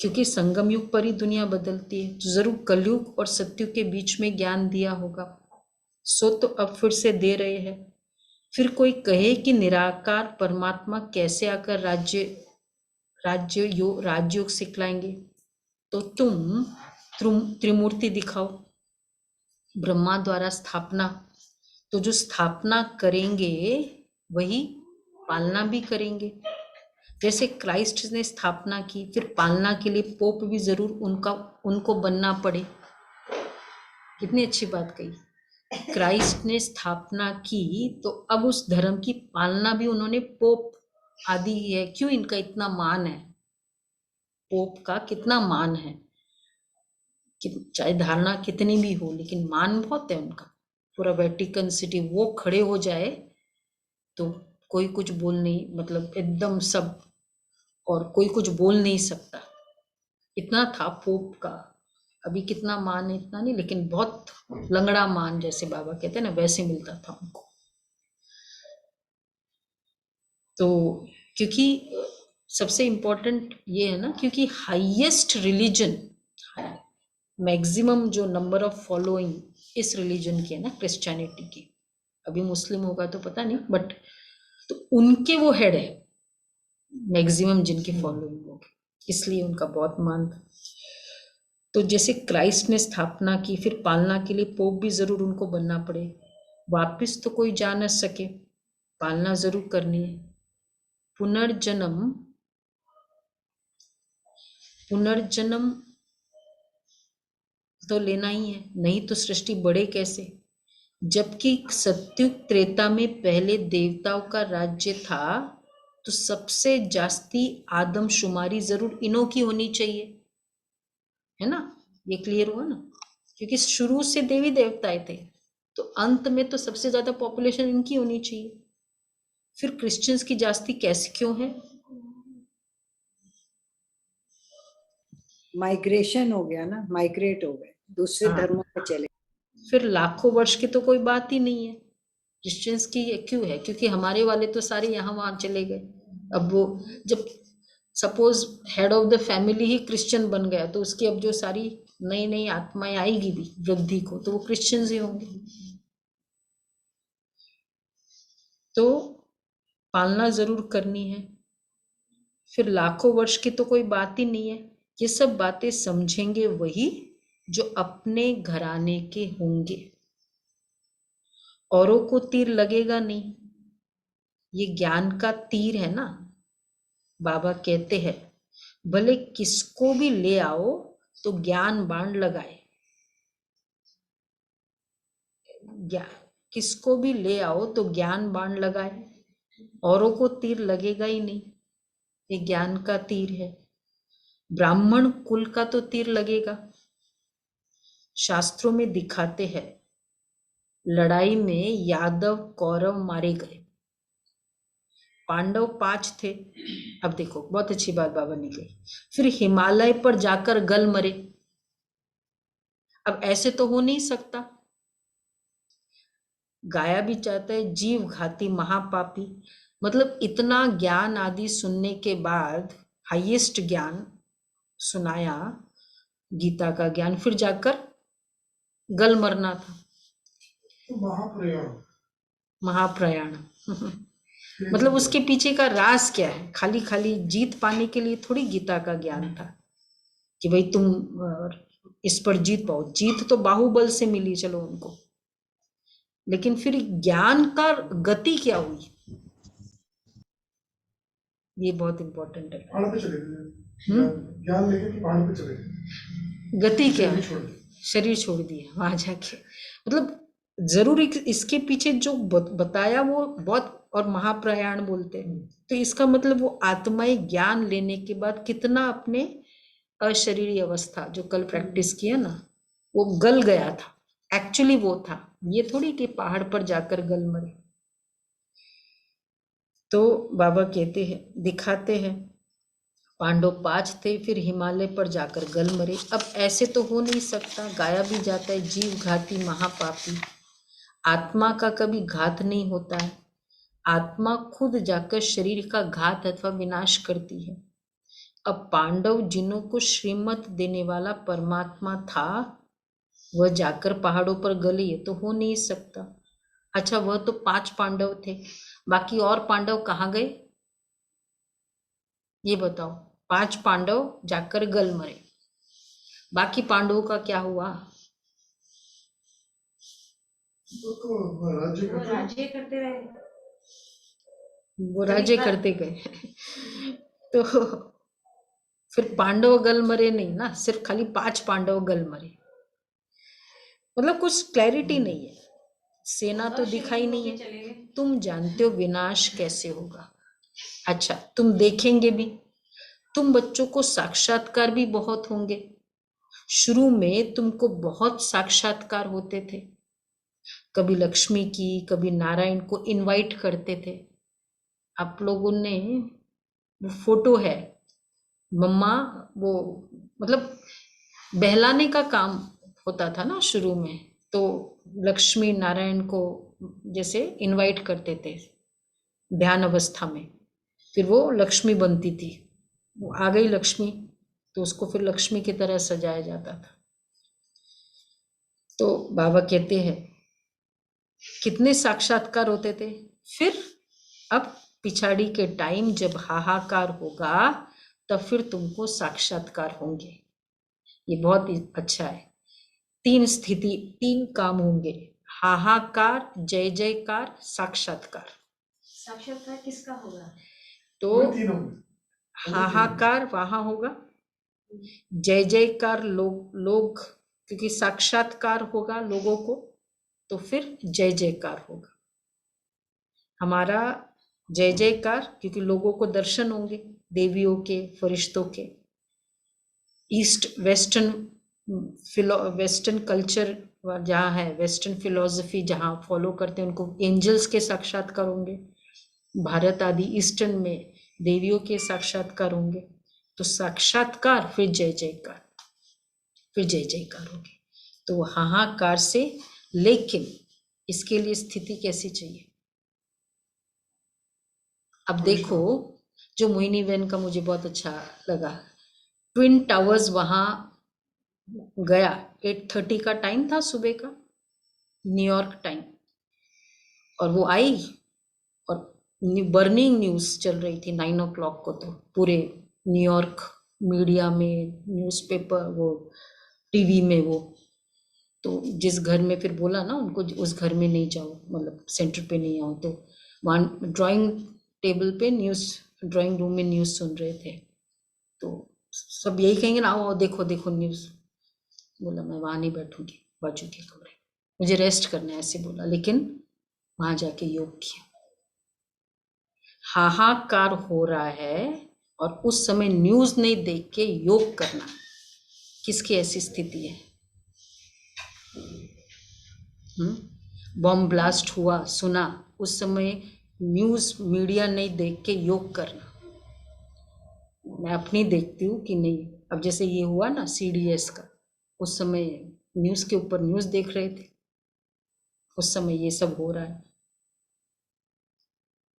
क्योंकि संगम युग पर ही दुनिया बदलती है। तो जरूर कलयुग और सत्युग के बीच में ज्ञान दिया होगा, सो तो अब फिर से दे रहे हैं। फिर कोई कहे कि निराकार परमात्मा कैसे आकर राजयोग सिखलाएंगे, तो तुम त्रिमूर्ति दिखाओ। ब्रह्मा द्वारा स्थापना, तो जो स्थापना करेंगे वही पालना भी करेंगे। जैसे क्राइस्ट ने स्थापना की, फिर पालना के लिए पोप भी जरूर उनको बनना पड़े। कितनी अच्छी बात कही। क्राइस्ट ने स्थापना की तो अब उस धर्म की पालना भी उन्होंने, पोप आदि है। क्यों इनका इतना मान है, पोप का कितना मान है, चाहे धारणा कितनी भी हो, लेकिन मान बहुत है उनका। पूरा वेटिकन सिटी वो खड़े हो जाए तो कोई कुछ बोल नहीं, मतलब एकदम सब, और कोई कुछ बोल नहीं सकता, इतना था पोप का। अभी कितना मान है इतना नहीं, लेकिन बहुत लंगड़ा मान, जैसे बाबा कहते हैं ना, वैसे मिलता था उनको। तो क्योंकि सबसे इम्पोर्टेंट ये है ना, क्योंकि हाईएस्ट रिलीजन, मैक्सिमम जो नंबर ऑफ फॉलोइंग इस रिलीजन की है ना, क्रिश्चियनिटी की। अभी मुस्लिम होगा तो पता नहीं, बट तो उनके वो हेड है मैक्सिमम जिनकी फॉलोइंग होगी, इसलिए उनका बहुत मान था। तो जैसे क्राइस्ट ने स्थापना की, फिर पालना के लिए पोप भी जरूर उनको बनना पड़े। वापिस तो कोई जा न सके, पालना जरूर करनी है। पुनर्जन्म तो लेना ही है, नहीं तो सृष्टि बढ़े कैसे। जबकि सत्युग त्रेता में पहले देवताओं का राज्य था, तो सबसे जास्ती आदमशुमारी जरूर इन्हों की होनी चाहिए, है ना। ये क्लियर हुआ ना, क्योंकि शुरू से देवी देवताएं थे, तो अंत में तो सबसे ज्यादा पॉपुलेशन इनकी होनी चाहिए। फिर क्रिश्चियंस की जास्ती कैसे क्यों है? माइग्रेशन हो गया ना, माइग्रेट हो गए, दूसरे हाँ। धर्मों में चले। फिर लाखों वर्ष की तो कोई बात ही नहीं है क्रिश्चियंस की। ये क्यों है? क्योंकि हमारे वाले तो सारे यहाँ वहां चले गए। अब वो जब suppose head of the family he Christian बन गया, तो उसकी अब जो सारी नई नई आत्माएं आएगी भी वृद्धि को, तो वो क्रिश्चियंस ही होंगे। तो पालना जरूर करनी है। फिर लाखों वर्ष की तो कोई बात ही नहीं है। ये सब बातें समझेंगे वही जो अपने घराने के होंगे, औरों को तीर लगेगा नहीं। ये ज्ञान का तीर है ना। बाबा कहते हैं भले किसको भी ले आओ तो ज्ञान बाण लगाए। किसको भी ले आओ तो ज्ञान बाण लगाए, औरों को तीर लगेगा ही नहीं। ये ज्ञान का तीर है। ब्राह्मण कुल का तो तीर लगेगा। शास्त्रों में दिखाते हैं लड़ाई में यादव कौरव मारे गए, पांडव 5 थे। अब देखो बहुत अच्छी बात बाबा ने कही। फिर हिमालय पर जाकर गल मरे। अब ऐसे तो हो नहीं सकता। गाया भी चाहता है जीव घाती महापापी, मतलब इतना ज्ञान आदि सुनने के बाद हाईएस्ट ज्ञान सुनाया, गीता का ज्ञान, फिर जाकर गल मरना था। तो महाप्रयाण महाप्रयाण मतलब उसके पीछे का राज क्या है? खाली खाली जीत पाने के लिए थोड़ी गीता का ज्ञान था कि भाई तुम इस पर जीत पाओ। जीत तो बाहुबल से मिली चलो उनको, लेकिन फिर ज्ञान का गति क्या हुई, ये बहुत इंपॉर्टेंट है। पहाड़ पे चले गए, ज्ञान लेके कि पहाड़ पे चले गए, गति क्या है? छोड़ दी। शरीर छोड़ दिया वहां जाके। मतलब जरूर इसके पीछे जो बताया वो बहुत, और महाप्रयाण बोलते हैं, तो इसका मतलब वो आत्माएं ज्ञान लेने के बाद कितना अपने अशरीरी अवस्था जो कल प्रैक्टिस किया ना, वो गल गया था। एक्चुअली वो था, ये थोड़ी कि पहाड़ पर जाकर गल मरे। तो बाबा कहते हैं, दिखाते हैं पांडव 5 थे, फिर हिमालय पर जाकर गल मरे। अब ऐसे तो हो नहीं सकता। गाया भी जाता है जीव घाती महापापी। आत्मा का कभी घात नहीं होता है। आत्मा खुद जाकर शरीर का घात अथवा विनाश करती है। अब पांडव जिन्हों को श्रीमत देने वाला परमात्मा था, वह जाकर पहाड़ों पर गले, ये तो हो नहीं सकता। अच्छा, वह तो 5 पांडव थे, बाकी और पांडव कहाँ गए ये बताओ। 5 पांडव जाकर गल मरे, बाकी पांडवों का क्या हुआ? तो राज्य करते रहे, वो राज्य करते गए तो फिर पांडव गल मरे नहीं ना, सिर्फ खाली 5 पांडव गल मरे। मतलब कुछ क्लैरिटी नहीं है। सेना तो दिखाई नहीं है। तुम जानते हो विनाश कैसे होगा। अच्छा, तुम देखेंगे भी, तुम बच्चों को साक्षात्कार भी बहुत होंगे। शुरू में तुमको बहुत साक्षात्कार होते थे, कभी लक्ष्मी की, कभी नारायण को इनवाइट करते थे। आप लोगों ने, वो फोटो है, मम्मा वो मतलब बहलाने का काम होता था ना शुरू में, तो लक्ष्मी नारायण को जैसे इनवाइट करते थे ध्यान अवस्था में, फिर वो लक्ष्मी बनती थी। वो आ गई लक्ष्मी, तो उसको फिर लक्ष्मी की तरह सजाया जाता था। तो बाबा कहते हैं कितने साक्षात्कार होते थे। फिर अब पिछाड़ी के टाइम जब हाहाकार होगा, तब फिर तुमको साक्षात्कार होंगे। ये बहुत ही अच्छा है। 3 स्थिति, 3 काम होंगे, हाहाकार, जय जयकार, साक्षात्कार। साक्षात्कार किसका होगा? तो हाहाकार वहां होगा, जय जयकार लोग क्योंकि साक्षात्कार होगा लोगों को तो फिर जय जयकार होगा। हमारा जय जयकार क्योंकि लोगों को दर्शन होंगे देवियों के, फरिश्तों के। ईस्ट वेस्टर्न कल्चर जहाँ है, वेस्टर्न फिलॉसफी जहाँ फॉलो करते हैं, उनको एंजल्स के साक्षात्कार होंगे। भारत आदि ईस्टर्न में देवियों के साक्षात्कार होंगे। तो साक्षात्कार फिर जय जयकार, फिर जय जयकार होगी। तो हाहाकार से, लेकिन इसके लिए स्थिति कैसी चाहिए? अब देखो, जो मोहिनी बहन का मुझे बहुत अच्छा लगा, ट्विन टावर्स वहां गया, 8:30 का टाइम था सुबह का, न्यूयॉर्क टाइम, और वो आई और बर्निंग न्यूज चल रही थी 9 o'clock को, तो पूरे न्यूयॉर्क मीडिया में, न्यूज़पेपर, वो टीवी में, वो तो जिस घर में फिर बोला ना उनको उस घर में नहीं जाओ, मतलब सेंटर पे नहीं आओ, तो वहाँ ड्राइंग टेबल पे न्यूज़, ड्राइंग रूम में न्यूज़ सुन रहे थे, तो सब यही कहेंगे ना, आओ देखो देखो न्यूज़। बोला मैं वहाँ नहीं बैठूंगी, बाजू के कमरे, मुझे रेस्ट करना है, ऐसे बोला। लेकिन वहाँ जाके योग किया। हाहाकार हो रहा है और उस समय न्यूज़ नहीं देख के योग करना, किसकी ऐसी स्थिति है? बॉम्ब ब्लास्ट हुआ, सुना, उस समय न्यूज़ मीडिया नहीं देख के योग करना। मैं अपनी देखती हूँ कि नहीं, अब जैसे ये हुआ ना CDS का, उस समय न्यूज़ के ऊपर न्यूज़ देख रहे थे, उस समय ये सब हो रहा है।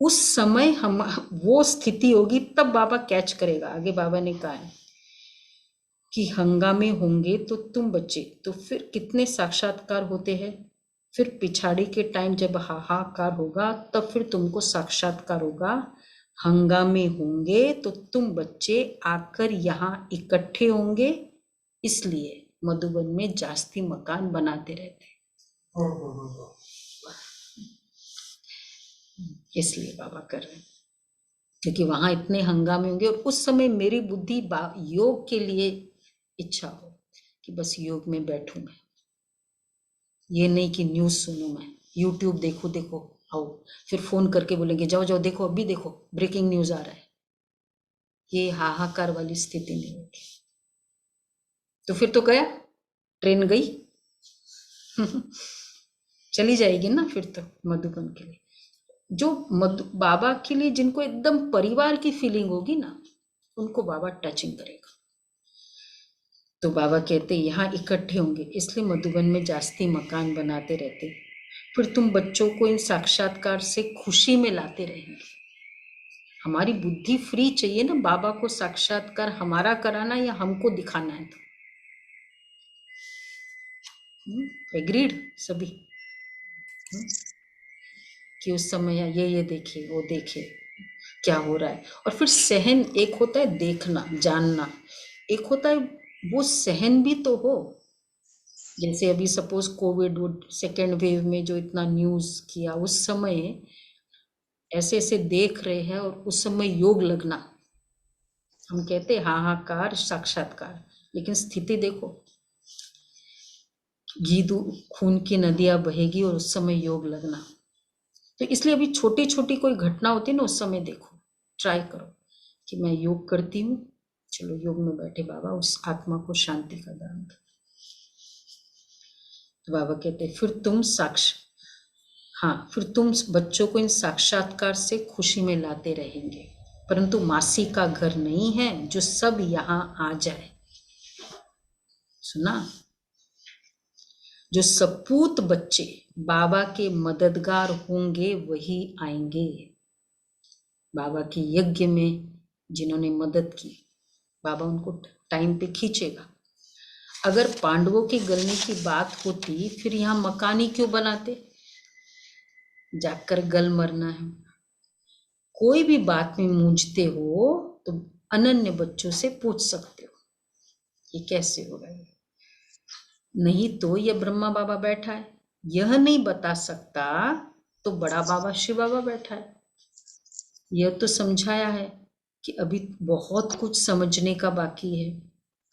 उस समय हम, वो स्थिति होगी तब बाबा कैच करेगा। आगे बाबा ने कहा है कि हंगामे होंगे तो तुम बचे, तो फिर कितने साक्षात्कार होते हैं। फिर पिछाड़ी के टाइम जब हाहाकार होगा तब फिर तुमको साक्षात्कार होगा। हंगामे होंगे तो तुम बच्चे आकर यहाँ इकट्ठे होंगे, इसलिए मधुबन में जास्ती मकान बनाते रहते, इसलिए बाबा कर रहे हैं, क्योंकि वहां इतने हंगामे होंगे। और उस समय मेरी बुद्धि योग के लिए इच्छा हो कि बस योग में बैठूं मैं, ये नहीं कि न्यूज़ सुनूं मैं, यूट्यूब देखो आओ, फिर फोन करके बोलेंगे जाओ जाओ देखो, अभी देखो ब्रेकिंग न्यूज़ आ रहा है। ये हाहाकार वाली स्थिति नहीं होगी। तो फिर तो गया, ट्रेन गई चली जाएगी ना फिर तो मधुबन के लिए। जो बाबा के लिए जिनको एकदम परिवार की फीलिंग होगी ना, उनको बाबा टचिंग करेगा। तो बाबा कहते यहाँ इकट्ठे होंगे, इसलिए मधुबन में जास्ती मकान बनाते रहते, फिर तुम बच्चों को इन साक्षात्कार से खुशी में लाते रहेंगे। हमारी बुद्धि फ्री चाहिए ना, बाबा को साक्षात्कार हमारा कराना या हमको दिखाना है। तो एग्रीड सभी कि उस समय ये देखे, वो देखे क्या हो रहा है। और फिर सहन, एक होता है देखना जानना, एक होता है वो सहन भी तो हो। जैसे अभी सपोज कोविड सेकेंड वेव में जो इतना न्यूज़ किया, उस समय ऐसे ऐसे देख रहे हैं और उस समय योग लगना। हम कहते हाहाकार साक्षात्कार, लेकिन स्थिति देखो, घी खून की नदियां बहेगी और उस समय योग लगना। तो इसलिए अभी छोटी छोटी कोई घटना होती है ना, उस समय देखो, ट्राई करो कि मैं योग करती हूँ, चलो योग में बैठे बाबा उस आत्मा को शांति का दान दो। तो बाबा कहते फिर तुम बच्चों को इन साक्षात्कार से खुशी में लाते रहेंगे, परंतु मासी का घर नहीं है जो सब यहाँ आ जाए। सुना? जो सपूत बच्चे बाबा के मददगार होंगे वही आएंगे। बाबा के यज्ञ में जिन्होंने मदद की, बाबा उनको टाइम पे खींचेगा। अगर पांडवों की गलनी की बात होती, फिर यहाँ मकान ही क्यों बनाते? जाकर गल मरना है। कोई भी बात में मूंझते हो तो अनन्य बच्चों से पूछ सकते हो, ये कैसे हो रहा है। नहीं तो ये ब्रह्मा बाबा बैठा है, यह नहीं बता सकता तो बड़ा बाबा शिव बाबा बैठा है। यह तो समझाया है कि अभी बहुत कुछ समझने का बाकी है।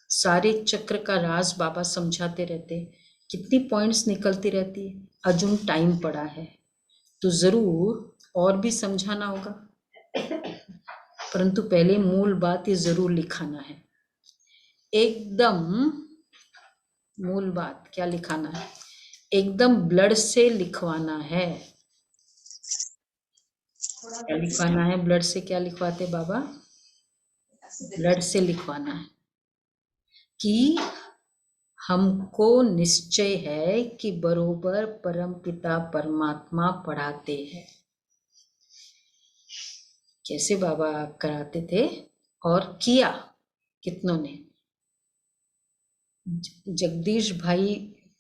सारे चक्र का राज बाबा समझाते रहते, कितनी पॉइंट्स निकलती रहती है। अजून टाइम पड़ा है तो जरूर और भी समझाना होगा, परंतु पहले मूल बात ये जरूर लिखाना है, एकदम मूल बात। क्या लिखाना है? एकदम ब्लड से लिखवाना है। क्या लिखवाना है? ब्लड से क्या लिखवाते बाबा? ब्लड से लिखवाना है कि हमको निश्चय है कि बरोबर परम पिता परमात्मा पढ़ाते हैं। कैसे बाबा कराते थे और किया कितनों ने? जगदीश भाई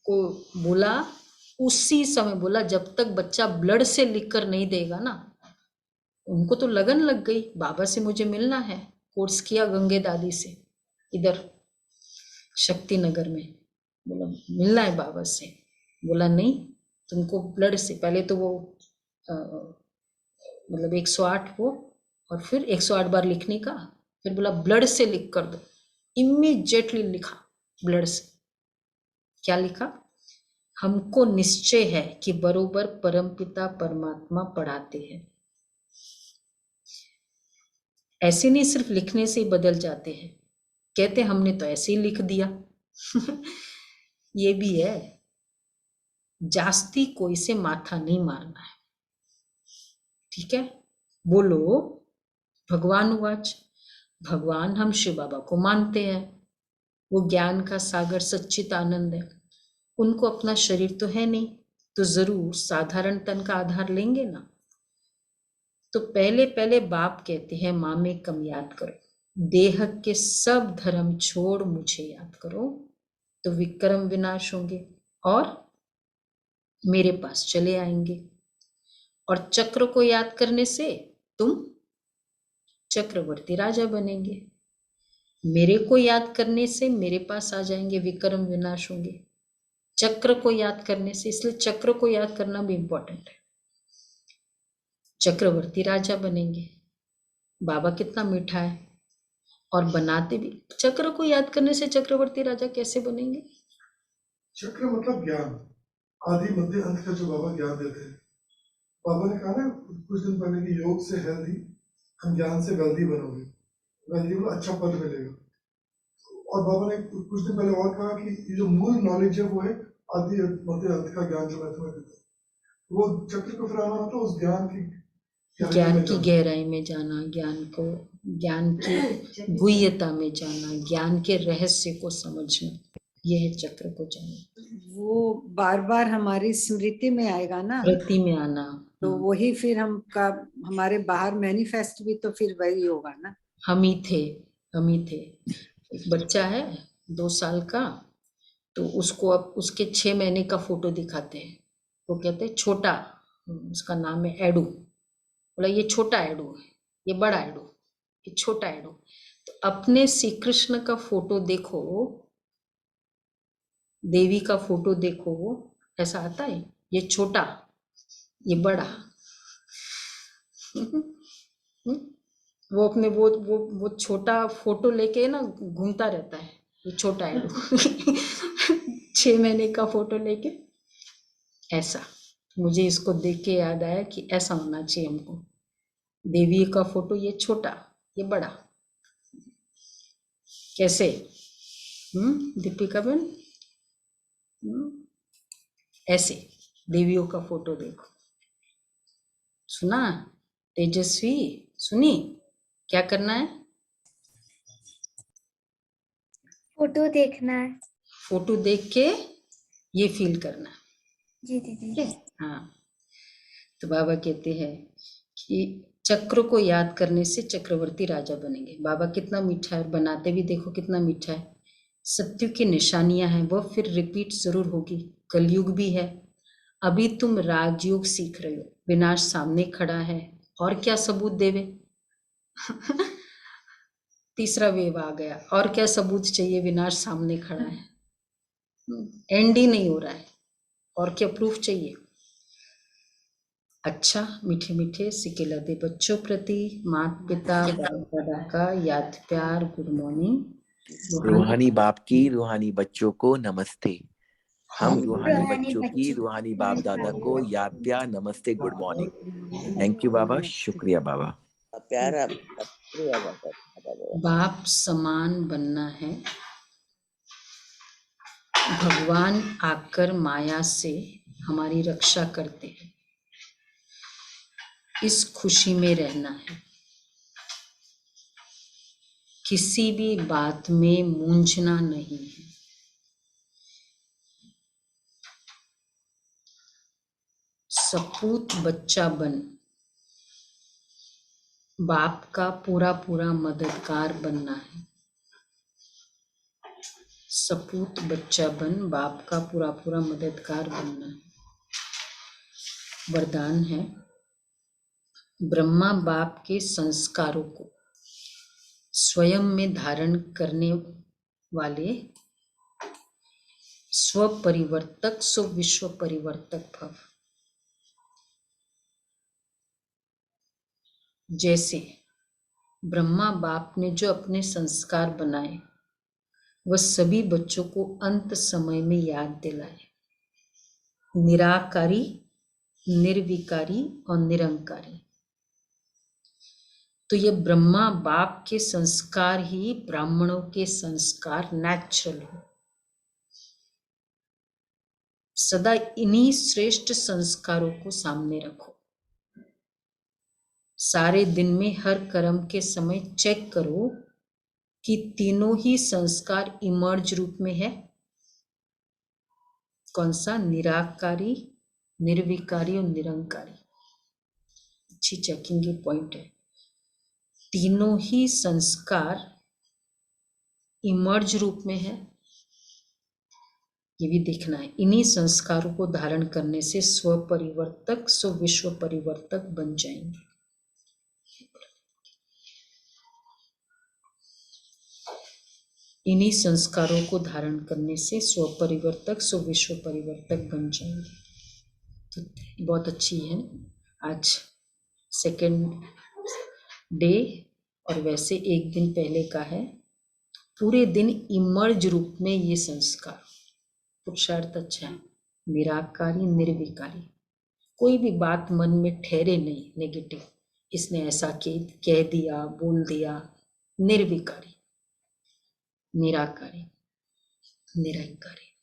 को बोला, उसी समय बोला, जब तक बच्चा ब्लड से लिखकर नहीं देगा ना। उनको तो लगन लग गई, बाबा से मुझे मिलना है। कोर्स किया गंगे दादी से इधर शक्ति नगर में, बोला मिलना है बाबा से। बोला नहीं, तुमको ब्लड से, पहले तो वो मतलब 108 वो, और फिर 108 बार लिखने का, फिर बोला ब्लड से लिख कर दो। इमीडिएटली लिखा ब्लड से। क्या लिखा? हमको निश्चय है कि बरोबर परमपिता परमात्मा पढ़ाते हैं। ऐसे नहीं सिर्फ लिखने से ही बदल जाते हैं, कहते हमने तो ऐसे ही लिख दिया। ये भी है, जास्ती कोई से माथा नहीं मारना है, ठीक है? बोलो भगवान उवाच। भगवान हम शिव बाबा को मानते हैं, वो ज्ञान का सागर सच्चित आनंद है। उनको अपना शरीर तो है नहीं, तो जरूर साधारण तन का आधार लेंगे ना। तो पहले पहले बाप कहते हैं माँ में कम याद करो, देह के सब धर्म छोड़ मुझे याद करो, तो विक्रम विनाश होंगे और मेरे पास चले आएंगे। और चक्र को याद करने से तुम चक्रवर्ती राजा बनेंगे। मेरे को याद करने से मेरे पास आ जाएंगे, विक्रम विनाश होंगे। चक्र को याद करने से, इसलिए चक्र को याद करना भी इंपॉर्टेंट है। चक्रवर्ती राजा बनेंगे। बाबा कितना मीठा है, और बनाते भी। चक्र को याद करने से चक्रवर्ती राजा कैसे बनेंगे? चक्र मतलब ज्ञान, आदि मध्य अंत का जो बाबा ज्ञान देते हैं। बाबा ने कहा ना कुछ दिन पहले कि योग से हेल्दी, हम ज्ञान से वेल्दी बनोगे। वेल्दी को अच्छा पद मिलेगा। और बाबा ने कुछ दिन पहले और कहा कि ये जो मूल नॉलेज है वो है आदि मध्य अंत का ज्ञान जो मैं तुम्हें देता हूँ। वो चक्र को फिर आना होता है उस ज्ञान की गहराई में जाना, ज्ञान की गुह्यता में जाना, ज्ञान के रहस्य को समझना, यह है चक्र को जानना। वो बार बार हमारी स्मृति में आएगा ना, स्मृति में आना, तो वही फिर हमारे बाहर मैनिफेस्ट भी तो फिर वही होगा ना। हम ही थे। एक बच्चा है 2 साल का, तो उसको अब उसके 6 महीने का फोटो दिखाते हैं। वो कहते हैं छोटा, उसका नाम है एडू। बोला ये छोटा एडू है, ये बड़ा एडू, ये छोटा एडू। तो अपने श्री कृष्ण का फोटो देखो, देवी का फोटो देखो, ऐसा आता है, ये छोटा, ये बड़ा। वो अपने वो छोटा फोटो लेके ना घूमता रहता है, ये छोटा एडू। 6 महीने का फोटो लेके। ऐसा मुझे इसको देख के याद आया कि ऐसा होना चाहिए हमको। देवी का फोटो ये छोटा, ये बड़ा। कैसे? दीपिका बहन, ऐसे देवियों का फोटो देखो। सुना तेजस्वी? सुनी? क्या करना है? फोटो देखना है। फोटो देख के ये फील करना है। जी दीदी। हाँ, तो बाबा कहते हैं कि चक्र को याद करने से चक्रवर्ती राजा बनेंगे। बाबा कितना मीठा है, और बनाते भी देखो कितना मीठा है। सत्य की निशानियां हैं, वह फिर रिपीट जरूर होगी। कलयुग भी है, अभी तुम राजयोग सीख रहे हो, विनाश सामने खड़ा है, और क्या सबूत देवे? तीसरा वेव आ गया, और क्या सबूत चाहिए? विनाश सामने खड़ा है, एंड ही नहीं हो रहा है, और क्या प्रूफ चाहिए? अच्छा, मीठे मीठे सिकेला दे बच्चों प्रति माता पिता बाप दादा का याद प्यार, गुड मॉर्निंग। रूहानी बाप की रूहानी बच्चों को नमस्ते। हम रूहानी रूहानी बच्चों की बच्चों रूहानी बाप दादा को याद प्यार नमस्ते, गुड मॉर्निंग। थैंक यू बाबा, शुक्रिया बाबा। प्यारा शुक्रिया बाबा। बाप समान बनना है। भगवान आकर माया से हमारी रक्षा करते हैं। इस खुशी में रहना है। किसी भी बात में मूंझना नहीं है। सपूत बच्चा बन बाप का पूरा पूरा मददगार बनना है। सपूत बच्चा बन बाप का पूरा पूरा मददगार बनना है। वरदान है, ब्रह्मा बाप के संस्कारों को स्वयं में धारण करने वाले स्व परिवर्तक सो विश्व परिवर्तक भव। जैसे ब्रह्मा बाप ने जो अपने संस्कार बनाए वह सभी बच्चों को अंत समय में याद दिलाए। निराकारी, निर्विकारी और निरंकारी। तो ये ब्रह्मा बाप के संस्कार ही ब्राह्मणों के संस्कार नेचुरल हो। सदा इन्हीं श्रेष्ठ संस्कारों को सामने रखो। सारे दिन में हर कर्म के समय चेक करो कि तीनों ही संस्कार इमर्ज रूप में है। कौन सा? निराकारी, निर्विकारी और निरंकारी। अच्छी चेकिंग की पॉइंट है। तीनों ही संस्कार इमर्ज रूप में है, ये भी देखना है। इन्हीं संस्कारों को धारण करने से स्व परिवर्तक स्व विश्व परिवर्तक बन जाएंगे। इन्हीं संस्कारों को धारण करने से स्व परिवर्तक स्व विश्व परिवर्तक बन जाएंगे। तो बहुत अच्छी है। आज सेकेंड डे और वैसे एक दिन पहले का है। पूरे दिन इमर्ज रूप में ये संस्कार, पुरुषार्थ अच्छा है। निराकारी, निर्विकारी, कोई भी बात मन में ठहरे नहीं नेगेटिव, इसने ऐसा कह दिया, बोल दिया। निर्विकारी, निराकारी, निरंकारी।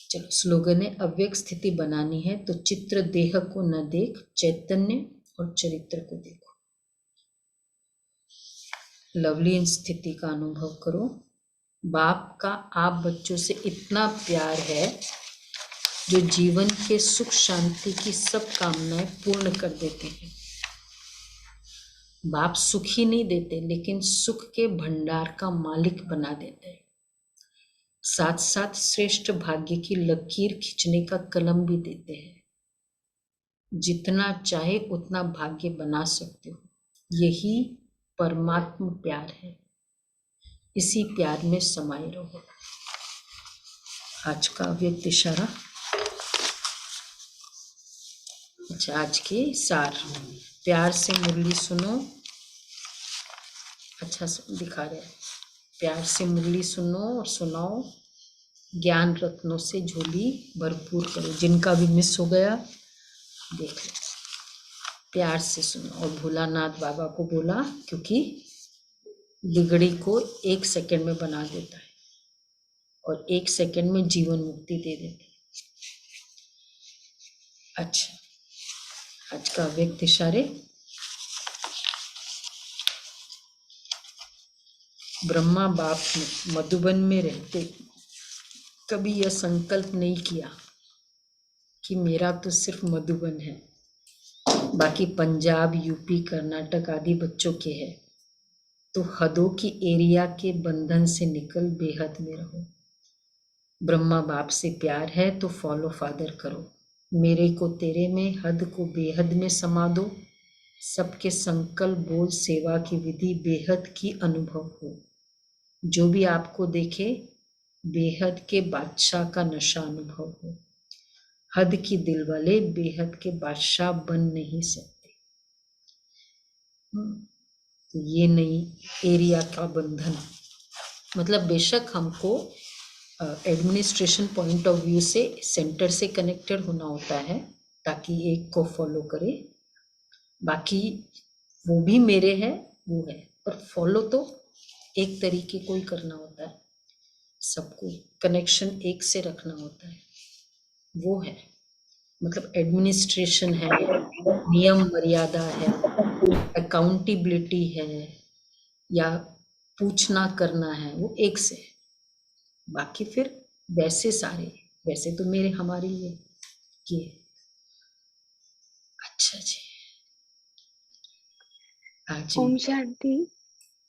चलो स्लोगन है, अव्यक्त स्थिति बनानी है तो चित्र देह को न देख, चैतन्य और चरित्र को देखो। लवली स्थिति का अनुभव करो। बाप का आप बच्चों से इतना प्यार है जो जीवन के सुख शांति की सब कामनाएं पूर्ण कर देते हैं। बाप सुख ही नहीं देते लेकिन सुख के भंडार का मालिक बना देते हैं। साथ साथ श्रेष्ठ भाग्य की लकीर खींचने का कलम भी देते हैं। जितना चाहे उतना भाग्य बना सकते हो। यही परमात्मा प्यार है। इसी प्यार में समाये रहो। आज का अव्यक्त इशारा। अच्छा, आज के सार। प्यार से मुरली सुनो। अच्छा दिखा रहे हैं। प्यार से मुरली सुनो और सुनाओ। ज्ञान रत्नों से झोली भरपूर करो। जिनका भी मिस हो गया देख लो। प्यार से सुनो। और भोलानाथ बाबा को बोला क्योंकि बिगड़ी को 1 सेकंड में बना देता है और 1 सेकंड में जीवन मुक्ति दे देता है। अच्छा, आज का अव्यक्त इशारे। ब्रह्मा बाप ने मधुबन में रहते कभी यह संकल्प नहीं किया कि मेरा तो सिर्फ मधुबन है, बाकी पंजाब, यूपी, कर्नाटक आदि बच्चों के है। तो हदों की एरिया के बंधन से निकल बेहद में रहो। ब्रह्मा बाप से प्यार है तो फॉलो फादर करो। मेरे को तेरे में, हद को बेहद में समा दो। सबके संकल्प बोल सेवा की विधि बेहद की अनुभव हो। जो भी आपको देखे बेहद के बादशाह का नशा अनुभव हो। हद की दिल वाले बेहद के बादशाह बन नहीं सकते। तो ये नई एरिया का बंधन, मतलब बेशक हमको एडमिनिस्ट्रेशन पॉइंट ऑफ व्यू से सेंटर से कनेक्टेड होना होता है ताकि एक को फॉलो करे, बाकी वो भी मेरे है वो है, पर फॉलो तो एक तरीके को ही करना होता है, सबको कनेक्शन एक से रखना होता है, वो है मतलब एडमिनिस्ट्रेशन है, नियम मर्यादा है, अकाउंटेबिलिटी है या पूछना करना है, वो एक से है। बाकी फिर वैसे सारे वैसे तो मेरे हमारे ये अच्छा जी। हाँ जी ओम शांति।